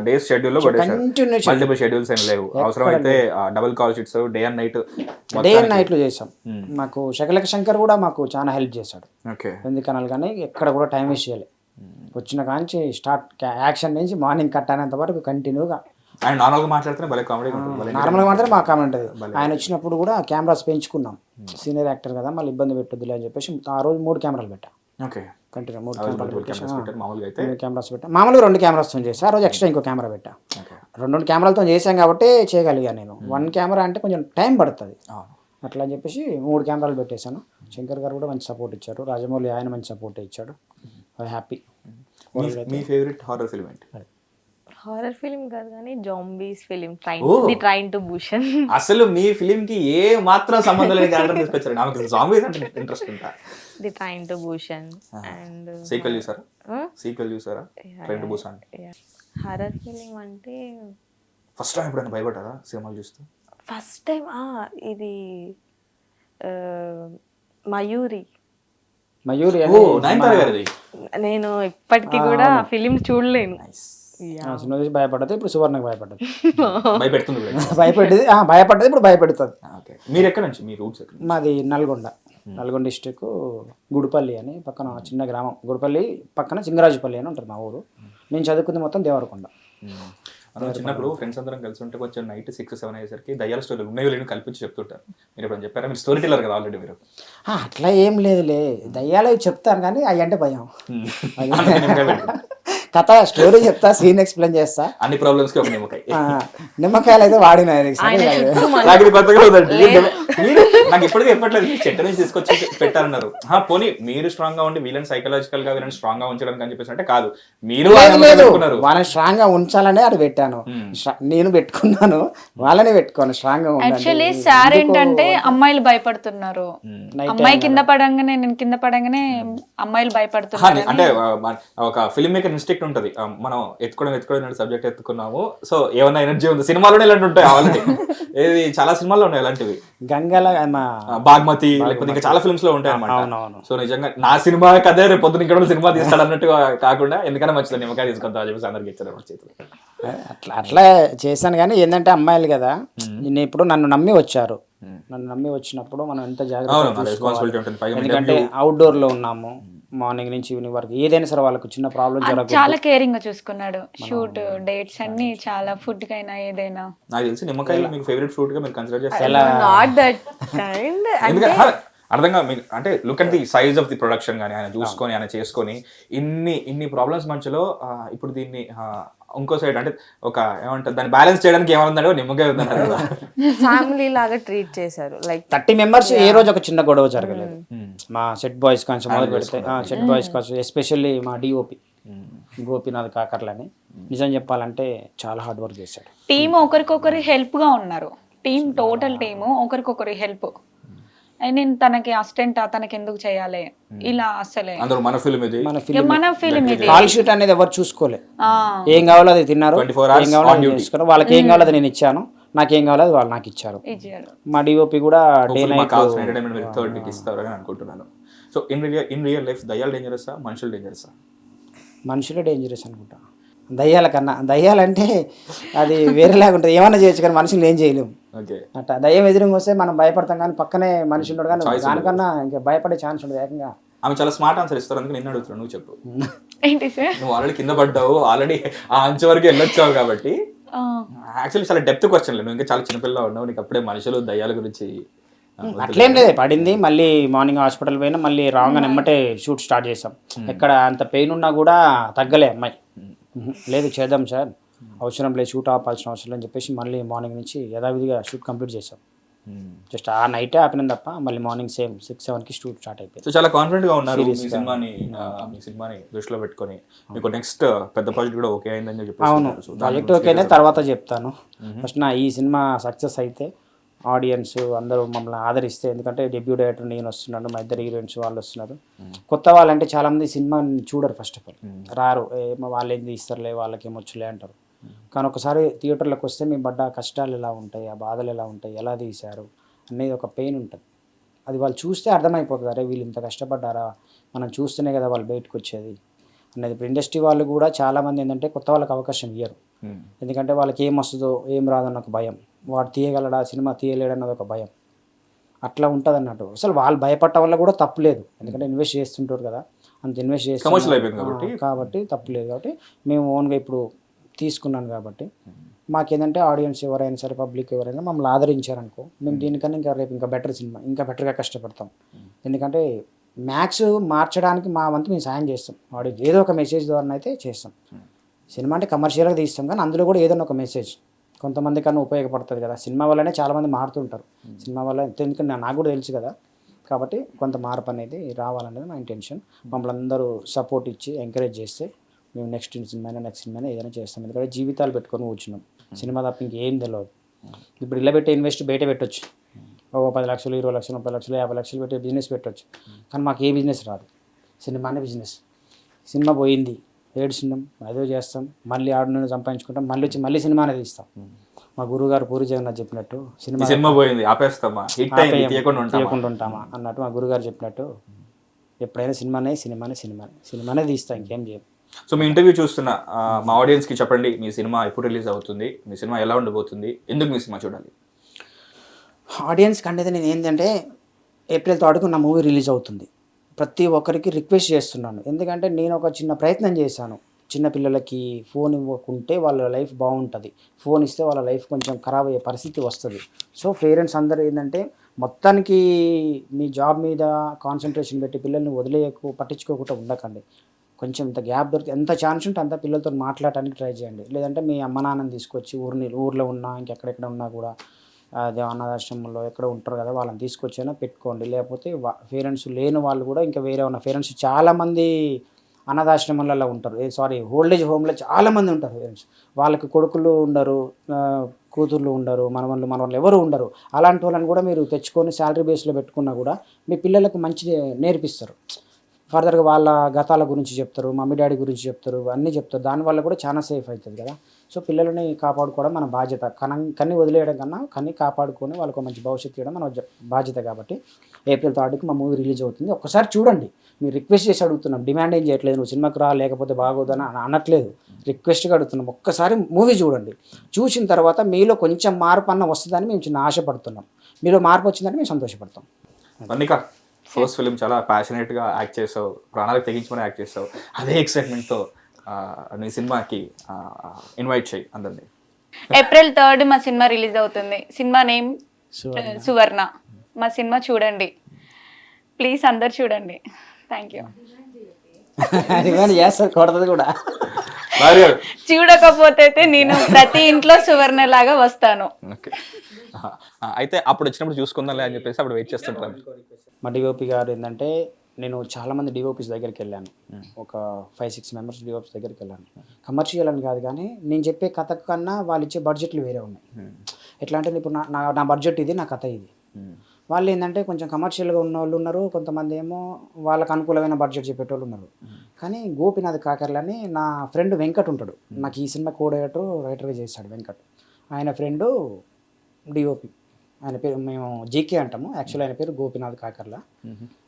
డేస్ షెడ్యూల్ లో కంటిన్యూస్ మల్టిపుల్ షెడ్యూల్స్ ఏం లేవు. అవసరం అయితే double call sheets day and night నైట్లు చేసాం. మాకు శకలక శంకర్ కూడా మాకు చాలా హెల్ప్ చేశాడు. ఓకే ఎందుకనాలి కానీ ఎక్కడ కూడా టైం వేస్ట్ చేయలేదు. వచ్చిన కాంచి స్టార్ట్ యాక్షన్ నుంచి మార్నింగ్ కట్ అయినంత వరకు కంటిన్యూగా. ఆయన నార్మల్ గా మాట్లాడితే భలే కామెడీ ఉంటుంది. నార్మల్గా మాత్రం మా కామెంట్ అది. ఆయన వచ్చినప్పుడు కూడా కెమెరాస్ పెంచుకున్నాం. సీనియర్ యాక్టర్ కదా, మళ్ళీ ఇబ్బంది పెట్టొద్దులే అని చెప్పేసి ఆ రోజు 3 కెమెరాలు పెట్టా. ఓకే కంటిన్యూ 3 మామూలుగా అయితే కెమెరాస్ పెట్టా. మామూలుగా 2 కెమెరాస్తో చేసా. ఆ రోజు ఎక్స్ట్రా ఇంకో కెమెరా పెట్టా. 2 కెమెరాలతో చేసాం కాబట్టి చేయగలిగా నేను. 1 కెమెరా అంటే కొంచెం టైం పడుతుంది. అట్లా అని చెప్పేసి 3 కెమెరాలు పెట్టేశాను. శంకర్ గారు కూడా మంచి సపోర్ట్ ఇచ్చారు. రాజమౌళి ఆయన మంచి సపోర్ట్ ఇచ్చాడు. హ్యాపీ. మీ ఫేవరెట్ హారర్ ఫిల్మ్ ఏంటి? హారర్ ఫిలిం కాదు కానీ zombies film, train to Bhushan. అసలు మీ ఫిలిం కి ఏ మాత్రం సంబంధం లేని క్యారెక్టర్ తీసుకొచ్చారు. నాకు జాంబీస్ అంటే ఇంట్రెస్ట్ ఉంటా. The train to Busan and sequel చూసారా train to Busan? Horror film అంటే ఫస్ట్ టైం ఎప్పుడైనా భయపడ్డారా సినిమాలు చూస్తూ? ఫస్ట్ టైం ఇది మయూరి ఓ నయనతార గారిది. నేను ఇప్పటికీ కూడా ఫిలిం చూడలేను. సినిమా చూసి భయపడ్డది, ఇప్పుడు సువర్ణకు భయపడ్డది. భయపెడుతుంది భయపడ్డది, ఇప్పుడు భయపెడుతుంది. ఓకే మీరు ఎక్కడ నుంచి, మీ రూట్స్ ఎక్కడ? మాది నల్గొండ డిస్టిక్ గుడిపల్లి అని పక్కన చిన్న గ్రామం. గుడిపల్లి పక్కన సింగరాజుపల్లి అని ఉంటుంది మా ఊరు. నేను చదువుకుంది మొత్తం దేవరకొండ. మనం చిన్నప్పుడు ఫ్రెండ్స్ అందరం కలిసి ఉంటే కొంచెం నైట్ 6-7 అయ్యేసరికి దయ్యాల స్టోరీలు ఉన్నాయో లేని కల్పించి చెప్తుంటారు. మీరు ఎప్పుడైనా చెప్పారా? మీరు స్టోరీ టెల్లర్ కదా ఆల్రెడీ. మీరు అట్లా ఏం లేదులే, దయ్యాలు చెప్తాను కానీ అవి అంటే భయం. కథ స్టోరీ చెప్తా, సీన్ ఎక్స్ప్లెయిన్ చేస్తా. అన్ని ప్రాబ్లమ్స్ కి ఒక నిమ్మకాయ. నిమ్మకాయలు అయితే వాడిన నాకు ఇప్పటికీ చెప్పట్లేదు. చెట్టు నుంచి తీసుకొచ్చి పెట్టారన్నారు. పోనీ మీరు స్ట్రాంగ్ గా ఉండి వీళ్ళని సైకలాజికల్ గా వీళ్ళని స్ట్రాంగ్ గా ఉంచడానికి అని చెప్పేసి అంటే కాదు, మీరు వాళ్ళని స్ట్రాంగ్ గా ఉంచాలనే అది పెట్టాను. నేను పెట్టుకున్నాను, వాళ్ళని పెట్టుకోను స్ట్రాంగ్ గా. యాక్చువల్లీ సార్ ఏంటంటే అమ్మాయిలు భయపడుతున్నారు. అమ్మాయి కింద పడంగానే, నేను కింద పడంగానే అమ్మాయిలు భయపడుతున్నారు. అంటే ఒక ఫిల్మ్ మేకర్ ఇన్స్టింక్ట్ ఉంటది. మనం ఎత్తుకోవడం సబ్జెక్ట్ ఎత్తుకున్నాము, సో ఏమన్నా ఎనర్జీ ఉంది. సినిమాలోనే ఇలాంటి ఉంటాయి ఆల్రెడీ. ఏది చాలా సినిమాల్లో ఉన్నాయి అలాంటివి. గంగల బాగ్మతి లేకపోతే ఇంకా చాలా ఫిల్మ్స్ లో ఉంటాయి అన్నమాట. సో నిజంగా నా సినిమా కదే రేపు పొద్దున ఇక్కడ సినిమా తీస్తాడు అన్నట్టుగా కాకుండా ఎందుకన్నా మంచిది నిమ్మకాయ తీసుకుంటా అని చెప్పేసి అందరికి ఇచ్చారు చేతులు. అట్లా చేశాను కానీ ఏంటంటే అమ్మాయిలు కదా, నేను ఇప్పుడు నన్ను నమ్మి వచ్చారు. నన్ను నమ్మి వచ్చినప్పుడు మనం ఎంత జాగ్రత్త, ఎందుకంటే అవుట్డోర్ లో ఉన్నాము. మార్నింగ్ నుంచి ఈవినింగ్ వరకు ఏదైనా సరే వాళ్ళకు చిన్న ప్రాబ్లం జరగదు. చాలా కేరింగ్ గా చూసుకున్నాడు. షూట్ డేట్స్ అన్ని చాలా, ఫుడ్ కైనా ఏదైనా. నాకు తెలిసి నిమ్మకాయ మీకు ఫేవరెట్ ఫ్రూట్ గా మీరు కన్సిడర్ చేస్తారు. అర్థంగా అంటే look at the size of the production కానీ ఆయన చూసుకొని ఆయన చేసుకొని ఇన్ని ప్రాబ్లమ్స్ మధ్యలో ఇప్పుడు దీన్ని ఇంకో సైడ్ అంటే ఒక ఏమంటారు దాన్ని బ్యాలెన్స్ చేయడానికి ఏమవుతుందంటే నిమ్మకాయ ఉందంటారు కదా. ఫ్యామిలీ లాగా ట్రీట్ చేశారు. లైక్ 30 మెంబర్స్ ఏ రోజు ఒక చిన్న గొడవ జరగలేదు. మా సెట్ బాయ్స్ కాంచి మొదలు పెడితే సెట్ బాయ్స్ కావచ్చు, ఎస్పెషల్లీ మా డిఓపి గోపీనాథ్ కాకర్లని నిజం చెప్పాలంటే చాలా హార్డ్ వర్క్ చేశాడు. టీమ్ ఒకరికొకరు హెల్ప్ గా ఉన్నారు. టీమ్ టోటల్ టీమ్ ఒకరికొకరు హెల్ప్. నేను తనకి అసిస్టెంట్, తనకి ఎందుకు చేయాలి ఇలా అసలే మన ఫిల్మ్ ఇది. కాల్ షీట్ అనేది ఎవరు చూసుకోలే. ఏం కావాలో అది తిన్నారు, ఏం కావాలో చూసుకున్నారు. వాళ్ళకి ఏం కావాలో అది నేను ఇచ్చాను, నాకేం కావాలో అది వాళ్ళు నాకు ఇచ్చారు. మా డిఓపి కూడా డే నైట్ అనుకుంటున్నాను. సో ఇన్ రియల్ లైఫ్ దయ్యాలు డేంజరసా, మనుషులు డేంజరసా? మనుషులే డేంజరస్ అనుకుంటా. దయ్యాల కన్నా, దయ్యాలంటే అది వేరేలాగా ఉంటుంది, ఏమన్నా చేయొచ్చు కానీ మనుషులు ఏం చేయలేము. అట్లా దయ్యం ఎదురుగా వస్తే మనం భయపడతాం కానీ పక్కనే మనిషి ఉండడు, కానీ దానికన్నా ఇంకా భయపడే ఛాన్స్ ఉండదు. ఏకంగా ఆమె చాలా స్మార్ట్ ఆన్సర్ ఇస్తారు, అందుకే నిన్ను అడుగుతున్నాను. నువ్వు చెప్పు. ఏంటి సార్? నువ్వు ఆల్రెడీ కింద పడ్డావు, ఆల్రెడీ ఆ అంచు వరకు వెళ్ళొచ్చావు కాబట్టి యాక్చువల్లీ చాలా డెప్త్ క్వశ్చన్. నువ్వు ఇంకా చాలా చిన్నపిల్ల ఉన్నావు, నీకు అప్పుడే మనుషులు దయ్యాల గురించి అట్లేం లేదు. పడింది, మళ్ళీ మార్నింగ్ హాస్పిటల్ పోయినా, మళ్ళీ రాంగ్ అని ఎమ్మటే షూట్ స్టార్ట్ చేసాం. ఎక్కడ అంత పెయిన్ ఉన్నా కూడా తగ్గలే అమ్మాయి. లేదు చేద్దాం సార్, అవసరం లేదు, షూట్ ఆపాల్సిన అవసరం లేదని చెప్పేసి మళ్ళీ మార్నింగ్ నుంచి యథావిధిగా షూట్ కంప్లీట్ చేసాం. జస్ట్ ఆ నైటే ఆపిన తప్ప మళ్ళీ మార్నింగ్ సేమ్ 6-7కి షూట్ స్టార్ట్ అయిపోయింది. సో చాలా కాన్ఫిడెంట్ గా ఉన్నారు మీ సినిమాని దృష్టిలో పెట్టుకొని. మీకు నెక్స్ట్ పెద్ద ప్రాజెక్ట్ కూడా ఓకే అయిందని చెప్పి. అవును, ప్రాజెక్ట్ ఓకేనే తర్వాత చెప్తాను. ఫస్ట్ నా ఈ సినిమా సక్సెస్ అయితే ఆడియన్స్ అందరూ మమ్మల్ని ఆదరిస్తే, ఎందుకంటే డెబ్యూ డైరెక్టర్ నేను వస్తున్నాను, మా ఇద్దరు హీరోయిన్స్ వాళ్ళు వస్తున్నారు. కొత్త వాళ్ళంటే చాలామంది సినిమాని చూడరు, ఫస్ట్ ఆఫ్ ఆల్ రారు, వాళ్ళు ఏం తీస్తారులే వాళ్ళకి ఏమొచ్చులే అంటారు. కానీ ఒకసారి థియేటర్లకు వస్తే మేము పడ్డ కష్టాలు ఎలా ఉంటాయి, ఆ బాధలు ఎలా ఉంటాయి, ఎలా తీశారు అనేది ఒక పెయిన్ ఉంటుంది. అది వాళ్ళు చూస్తే అర్థమైపోతుంది, అరే వీళ్ళు ఇంత కష్టపడ్డారా, మనం చూస్తేనే కదా వాళ్ళు బయటకు వచ్చేది అనేది. ఇప్పుడు ఇండస్ట్రీ వాళ్ళు కూడా చాలామంది ఏంటంటే కొత్త వాళ్ళకి అవకాశం ఇవ్వరు, ఎందుకంటే వాళ్ళకి ఏం వస్తుందో ఏం రాదన్న ఒక భయం, వాడు తీయగలడా సినిమా తీయలేడన్నది ఒక భయం, అట్లా ఉంటుంది అన్నట్టు. అసలు వాళ్ళు భయపడటం వల్ల కూడా తప్పులేదు, ఎందుకంటే ఇన్వెస్ట్ చేస్తుంటారు కదా, అంత ఇన్వెస్ట్ చేస్తున్నారు కాబట్టి తప్పులేదు. కాబట్టి మేము ఓన్గా ఇప్పుడు తీసుకున్నాను కాబట్టి మాకేంటంటే ఆడియన్స్ ఎవరైనా సరే, పబ్లిక్ ఎవరైనా మమ్మల్ని ఆదరించారనుకో, మేము దీనికన్నా ఇంకా రేపు ఇంకా బెటర్ సినిమా, ఇంకా బెటర్గా కష్టపడతాం. ఎందుకంటే మ్యాథ్స్ మార్చడానికి మా వంతు మేము సాయం చేస్తాం, ఆడియన్స్ ఏదో ఒక మెసేజ్ ద్వారా అయితే చేస్తాం. సినిమా అంటే కమర్షియల్గా తీస్తాం, కానీ అందులో కూడా ఏదైనా ఒక మెసేజ్ కొంతమంది కన్నా ఉపయోగపడుతుంది కదా. సినిమా వల్లనే చాలామంది మారుతుంటారు, సినిమా వల్ల ఎందుకంటే నాకు కూడా తెలుసు కదా. కాబట్టి కొంత మార్పు అనేది రావాలనేది మా ఇంటెన్షన్. మమ్మల్ని అందరూ సపోర్ట్ ఇచ్చి ఎంకరేజ్ చేస్తే మేము నెక్స్ట్ సినిమా ఏదైనా చేస్తాం. ఎందుకంటే జీవితాలు పెట్టుకొని కూర్చున్నాం, సినిమా తప్ప ఇంకేం తెలియదు. ఇప్పుడు ఇలా పెట్టే ఇన్వెస్ట్ బయట పెట్టొచ్చు, ఒక 10 లక్షలు 20 లక్షలు 30 లక్షలు 50 లక్షలు పెట్టే బిజినెస్ పెట్టొచ్చు, కానీ మాకు ఏ బిజినెస్ రాదు, సినిమానే బిజినెస్. సినిమా పోయింది ఏడుస్తున్నాం, అదో చేస్తాం, మళ్ళీ ఆడుని సంపాదించుకుంటాం, మళ్ళీ వచ్చి మళ్ళీ సినిమానే తీస్తాం. మా గురుగారు పూరి జగన్నాథ్ చెప్పినట్టు సినిమా పోయింది ఆపేస్తామా, తీయకుండా ఉంటామా అన్నట్టు మా గురుగారు చెప్పినట్టు ఎప్పుడైనా సినిమానే తీస్తాం, ఇంకేం చేయం. సో మీ ఇంటర్వ్యూ చూస్తున్న మా ఆడియన్స్కి చెప్పండి, మీ సినిమా ఎప్పుడు రిలీజ్ అవుతుంది, మీ సినిమా ఎలా ఉండబోతుంది, ఎందుకు మీ సినిమా చూడాలి? ఆడియన్స్కి అనేది నేను ఏంటంటే ఏప్రిల్ 3 నా మూవీ రిలీజ్ అవుతుంది. ప్రతి ఒక్కరికి రిక్వెస్ట్ చేస్తున్నాను, ఎందుకంటే నేను ఒక చిన్న ప్రయత్నం చేశాను. చిన్నపిల్లలకి ఫోన్ ఇవ్వకుంటే వాళ్ళ లైఫ్ బాగుంటుంది, ఫోన్ ఇస్తే వాళ్ళ లైఫ్ కొంచెం ఖరాబ్ అయ్యే పరిస్థితి వస్తుంది. సో పేరెంట్స్ అందరూ ఏంటంటే మొత్తానికి మీ జాబ్ మీద కాన్సన్ట్రేషన్ పెట్టి పిల్లల్ని పట్టించుకోకుండా ఉండకండి. కొంచెం ఇంత గ్యాప్ దొరికి ఎంత ఛాన్స్ ఉంటే అంత పిల్లలతో మాట్లాడటానికి ట్రై చేయండి. లేదంటే మీ అమ్మ నాన్నని తీసుకొచ్చి ఊర్లో ఉన్నా ఇంకెక్కడెక్కడ ఉన్నా కూడా అదే అనాథాశ్రమంలో ఎక్కడ ఉంటారు కదా, వాళ్ళని తీసుకొచ్చైనా పెట్టుకోండి. లేకపోతే పేరెంట్స్ లేని వాళ్ళు కూడా ఇంకా వేరే ఉన్న పేరెంట్స్ చాలామంది అనాథాశ్రమాలలో ఉంటారు, ఓల్డేజ్ హోమ్లో చాలామంది ఉంటారు పేరెంట్స్, వాళ్ళకి కొడుకులు ఉండరు, కూతుర్లు ఉండరు, మనవాళ్ళు ఎవరు ఉండరు. అలాంటి వాళ్ళని కూడా మీరు తెచ్చుకొని శాలరీ బేస్లో పెట్టుకున్నా కూడా మీ పిల్లలకు మంచి నేర్పిస్తారు. ఫర్దర్గా వాళ్ళ గతాల గురించి చెప్తారు, మమ్మీ డాడీ గురించి చెప్తారు, అన్నీ చెప్తారు. దానివల్ల కూడా చాలా సేఫ్ అవుతుంది కదా. సో పిల్లలని కాపాడుకోవడం మన బాధ్యత, కన్నీ వదిలేయడం కన్నా కన్నీ కాపాడుకొని వాళ్ళకు మంచి భవిష్యత్తు ఇవ్వడం మన బాధ్యత. కాబట్టి ఏప్రిల్ 3 మా మూవీ రిలీజ్ అవుతుంది, ఒక్కసారి చూడండి. మీరు రిక్వెస్ట్ చేసి అడుగుతున్నాం, డిమాండ్ ఏం చేయట్లేదు, నువ్వు సినిమాకి రా లేకపోతే బాగోదని అనట్లేదు, రిక్వెస్ట్గా అడుగుతున్నాం. ఒక్కసారి మూవీ చూడండి, చూసిన తర్వాత మీలో కొంచెం మార్పు అన్న వస్తుందని మేము చిన్న ఆశపడుతున్నాం. మీలో మార్పు వచ్చిందని మేము సంతోషపడతాం. ఫస్ట్ ఫిలిం చాలా ప్యాషనేట్గా యాక్ట్ చేసావు, ప్రాణాలకు తెగించుకొని యాక్ట్ చేసావు, అదే ఎక్సైట్మెంట్తో నీ సినిమాకి ఇన్వైట్ చేయి అందరినీ. ఏప్రిల్ 3 మా సినిమా రిలీజ్ అవుతుంది. సినిమా నేమ్ సువర్ణ. మా సినిమా చూడండి ప్లీజ్, అందరు చూడండి. Thank you. కూడా చూడకపోతే నేను ప్రతి ఇంట్లో సువర్ణ లాగా వస్తాను. అయితే అప్పుడు వచ్చినప్పుడు చూసుకుందాంలే అని చెప్పేసి అప్పుడు వెయిట్ చేస్తుంటాను. మా డిఓపి గారు ఏంటంటే, నేను చాలామంది డిఓపీస్ దగ్గరికి వెళ్ళాను, ఒక 5-6 మెంబర్స్ డిఓపీస్ దగ్గరికి వెళ్ళాను. కమర్షియల్ అని కాదు, కానీ నేను చెప్పే కథ కన్నా వాళ్ళు ఇచ్చే బడ్జెట్లు వేరే ఉన్నాయి. ఎట్లా అంటే ఇప్పుడు నా బడ్జెట్ ఇది, నా కథ ఇది. వాళ్ళు ఏంటంటే కొంచెం కమర్షియల్గా ఉన్న వాళ్ళు ఉన్నారు, కొంతమంది ఏమో వాళ్ళకు అనుకూలమైన బడ్జెట్ చెప్పేటోళ్ళు ఉన్నారు. కానీ గోపినాథ్ కాకర్లని నా ఫ్రెండ్ వెంకట్ ఉంటాడు, నాకు ఈ సినిమా రైటర్గా చేశాడు వెంకట్. ఆయన ఫ్రెండు డిఓపి, ఆయన పేరు మేము జీకే అంటాము, యాక్చువల్లీ ఆయన పేరు గోపినాథ్ కాకర్ల.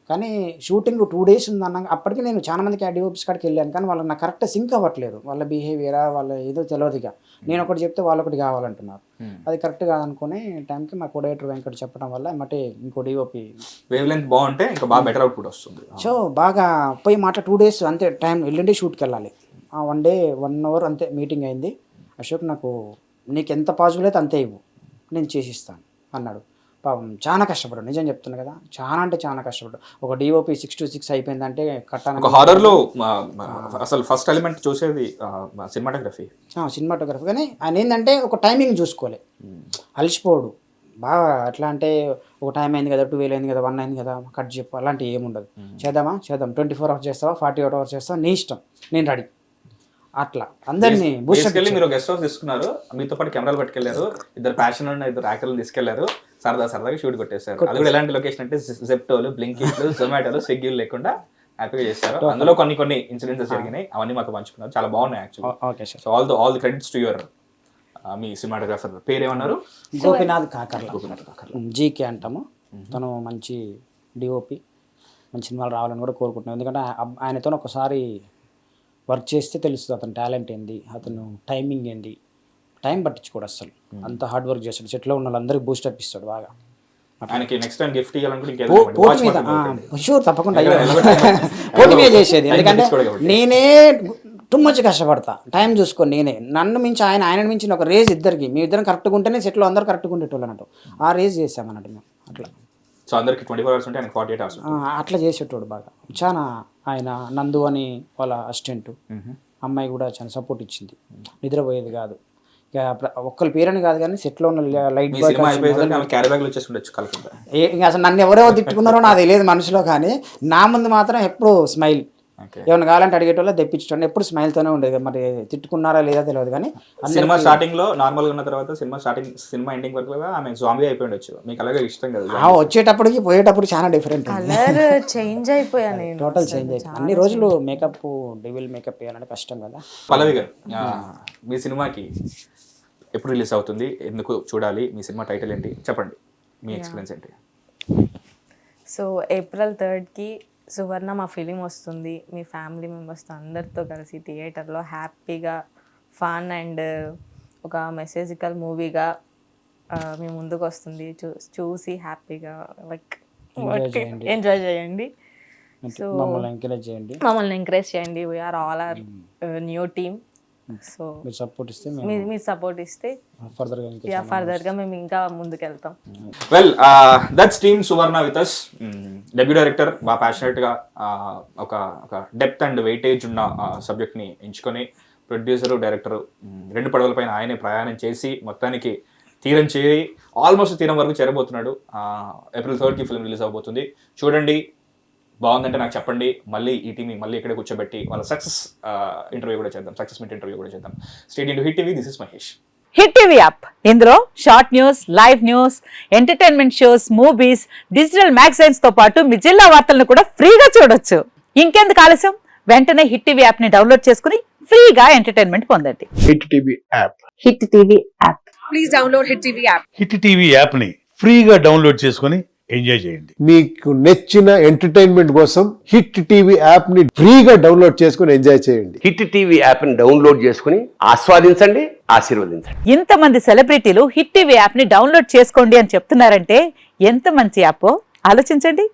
కానీ షూటింగ్ 2 days ఉందన్నా అప్పటికి నేను చాలా మందికి ఆ డిఓపీస్ కాడికి వెళ్ళాను, కానీ వాళ్ళకి నాకు కరెక్ట్ సింక్ అవ్వట్లేదు, వాళ్ళ బిహేవియరా వాళ్ళ ఏదో తెలియదుగా. నేను ఒకటి చెప్తే వాళ్ళు ఒకటి కావాలంటున్నారు, అది కరెక్ట్ కాదనుకునే టైంకి మా కోడైటర్ వెంకట్ చెప్పడం వల్ల మటే ఇంకో డిఓపి వేవ్ లెంత్ బాగుంటే ఇంకా బాగా బెటర్ అవుట్పుట్ వస్తుంది. సో బాగా పోయి 2 days అంతే టైం, ఎల్లుండి షూట్కి వెళ్ళాలి. 1 day 1 hour అంతే మీటింగ్ అయింది. అశోక్ నాకు నీకు ఎంత పాజిబుల్ అయితే అంతే ఇవ్వు, నేను చేసిస్తాను అన్నాడు. పాపం చాలా కష్టపడ్డాడు, నిజం చెప్తున్నా కదా, చాలా అంటే చాలా కష్టపడ్డాడు. ఒక డిఓపి 6 to 6 అయిపోయిందంటే కట్టాను. హారర్లో అసలు ఫస్ట్ ఎలిమెంట్ చూసేది సినిమాటోగ్రఫీ. కానీ ఆయన ఏంటంటే ఒక టైమింగ్ చూసుకోవాలి, అలసిపోడు బాగా. ఎట్లా అంటే ఒక టైం అయింది కదా, 12 అయింది కదా, 1 అయింది కదా, కట్ చెప్పు అలాంటివి ఏముండదు. చేద్దాం 24 hours చేస్తావా, 48 hours చేస్తావా, నీ ఇష్టం, నేను రెడీ. అట్లా అందరినీ మీరు గెస్ట్ హౌస్ తీసుకున్నారు, మీతో పాటు కెమెరాలు పట్టుకెళ్ళారు, 2 ప్యాషన్ ఉన్న 2 యాక్టర్లు తీసుకెళ్లారు, సరదాగా షూట్ కొట్టేశారు. అది కూడా ఎలాంటి లొకేషన్ అంటే జెప్టోలు, బ్లింకిట్లు, జొమాటోలు, స్విగ్గీలు లేకుండా హ్యాపీగా చేస్తారు. అందులో కొన్ని ఇన్సిడెంట్స్ జరిగినాయి, అవన్నీ మాకు పంచుకున్నారు, చాలా బాగున్నాయి actually. So all the credits to your మీ సినిమాటోగ్రాఫర్ పేరేమన్నారు? గోపీనాథ్ కాకర్ల, జీకే అంటాము. తను మంచి డిఓపి, మంచి సినిమాలు రావాలని కూడా కోరుకుంటున్నాం. ఎందుకంటే ఆయనతో ఒకసారి వర్క్ చేస్తే తెలుస్తుంది అతని టాలెంట్ ఏంది, అతను టైమింగ్ ఏంది. టైం పట్టించుకోడు అసలు, అంత హార్డ్ వర్క్ చేస్తాడు. సెట్లో ఉన్న వాళ్ళందరికీ బూస్ట్ అప్ ఇస్తాడు బాగా. ఆయనకి నెక్స్ట్ టైం గిఫ్ట్ ఇవ్వాలనుకుంటే పోటీ మీద షూర్ తప్పకుండా పోటీ మీద చేసేది. ఎందుకంటే నేనే టూ మచ్ కష్టపడతా, టైం చూసుకొని నేనే. నన్ను మించి ఆయన మించిన ఒక రేజ్ ఇద్దరికి, మీ ఇద్దరం కరెక్ట్గా ఉంటేనే సెట్లో అందరూ కరెక్ట్గా ఉండేటోళ్ళు అన్నట్టు. ఆ రేజ్ చేసామన్నట్టు మేము అట్లా. సో అందరికి 24 hours ఉంటే ఆయనకి 48 hours అట్లా చేసేటోడు బాగా. చాలా ఆయన నందు అని వాళ్ళ అసిస్టెంట్ అమ్మాయి కూడా చాలా సపోర్ట్ ఇచ్చింది, నిద్రపోయేది కాదు. ఇక ఒక్కరి పేరని కాదు కానీ సెట్లో ఉన్న లైట్ ఇంకా అసలు నన్ను ఎవరెవరు తిట్టుకున్నారో నాకు తెలియదు మనసులో, కానీ నా ముందు మాత్రం ఎప్పుడు స్మైల్. ఏమైనా కావాలంటే అడిగేటోళ్ళు తెప్పించండి, ఎప్పుడు స్మైల్తోనే ఉండేది. మరి తిట్టుకున్నారా లేదా తెలియదు కానీ సినిమా స్టార్టింగ్ లో నార్మల్ గా ఉన్న తర్వాత సినిమా ఎండింగ్ వరకు ఆమె జాంబీ అయిపోయి ఉండొచ్చు. మీకు అలాగే ఇష్టం కదా? వచ్చేటప్పటికి పోయేటప్పుడు చాలా డిఫరెంట్, కలర్ చేంజ్ అయిపోయా నేను, టోటల్ చేంజ్ అయిపోయి. అన్ని రోజులు మేకప్ డెవిల్ మేకప్ వేయాలంటే కష్టం కదా. పల్లవి గారు, మీ సినిమాకి ఎప్పుడు రిలీజ్ అవుతుంది, ఎందుకు చూడాలి, మీ సినిమా టైటిల్ ఏంటి, చెప్పండి, మీ ఎక్స్పీరియన్స్ ఏంటి? సో April 3 సువర్ణ మా ఫిలిం వస్తుంది. మీ ఫ్యామిలీ మెంబర్స్తో అందరితో కలిసి థియేటర్లో హ్యాపీగా ఫన్ అండ్ ఒక మెసేజికల్ మూవీగా మీ ముందుకు వస్తుంది. చూసి హ్యాపీగా లైక్ ఎంజాయ్ చేయండి. సో మమ్మల్ని ఎంకరేజ్ చేయండి. We are all are new team. So మీరు సపోర్ట్ ఇస్తే ఫర్దర్గా మేము ఇంకా ముందుకెళ్తాం. Well, that's team Suvarna with us. Debut director బాగా ప్యాషనెట్గా ఒక డెప్త్ అండ్ వెయిటేజ్ ఉన్న సబ్జెక్ట్ని ఎంచుకొని ప్రొడ్యూసరు, డైరెక్టరు రెండు పడవలపైన ఆయనే ప్రయాణం చేసి మొత్తానికి తీరం చేరి ఆల్మోస్ట్ తీరం వరకు చేరబోతున్నాడు. April 3 ఫిల్మ్ రిలీజ్ అవబోతుంది. చూడండి, బాగుందంటే నాకు చెప్పండి. మళ్ళీ ఈ టీమ్ మళ్ళీ ఇక్కడే కూర్చోబెట్టి వాళ్ళ సక్సెస్ ఇంటర్వ్యూ కూడా చేద్దాం, సక్సెస్ మీట్ ఇంటర్వ్యూ కూడా చేద్దాం. State into hit TV. This is Mahesh. Hit TV app, ఇందులో short news, live news, entertainment shows, movies, digital magazines తో పాటు మీ జిల్లా వార్తలను కూడా ఫ్రీగా చూడొచ్చు. ఇంకెందుకు ఆలస్యం, వెంటనే హిట్ టీవీ యాప్ ని డౌన్లోడ్ చేసుకుని ఫ్రీగా ఎంటర్టైన్మెంట్ పొందండి. Hit TV app, hit TV app, please download hit TV app. Hit TV app ని ఫ్రీగా డౌన్లోడ్ చేసుకుని ఎంజాయ్ చేయండి. మీకు నచ్చిన ఎంటర్టైన్మెంట్ కోసం హిట్ టీవీ యాప్ ని ఫ్రీగా డౌన్లోడ్ చేసుకుని ఎంజాయ్ చేయండి. హిట్ టీవీ యాప్ ని డౌన్లోడ్ చేసుకుని ఆస్వాదించండి, ఆశీర్వదించండి. ఇంతమంది సెలబ్రిటీలు హిట్ టీవీ యాప్ ని డౌన్లోడ్ చేసుకోండి అని చెప్తున్నారంటే ఎంత మంచి యాప్ ఆలోచించండి.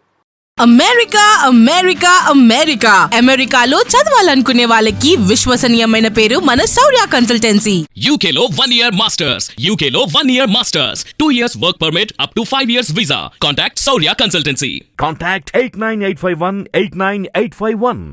అమెరికా అమెరికా అమెరికా అమెరికాలో చదవాలనుకునే వాళ్ళకి విశ్వసనీయమైన పేరు మన శౌర్య కన్సల్టెన్సీ. UK లో 1 year masters, UK లో 1 year masters, 2 years work permit up to 5 years visa. Contact Saurya Consultancy. Contact 89851 89851.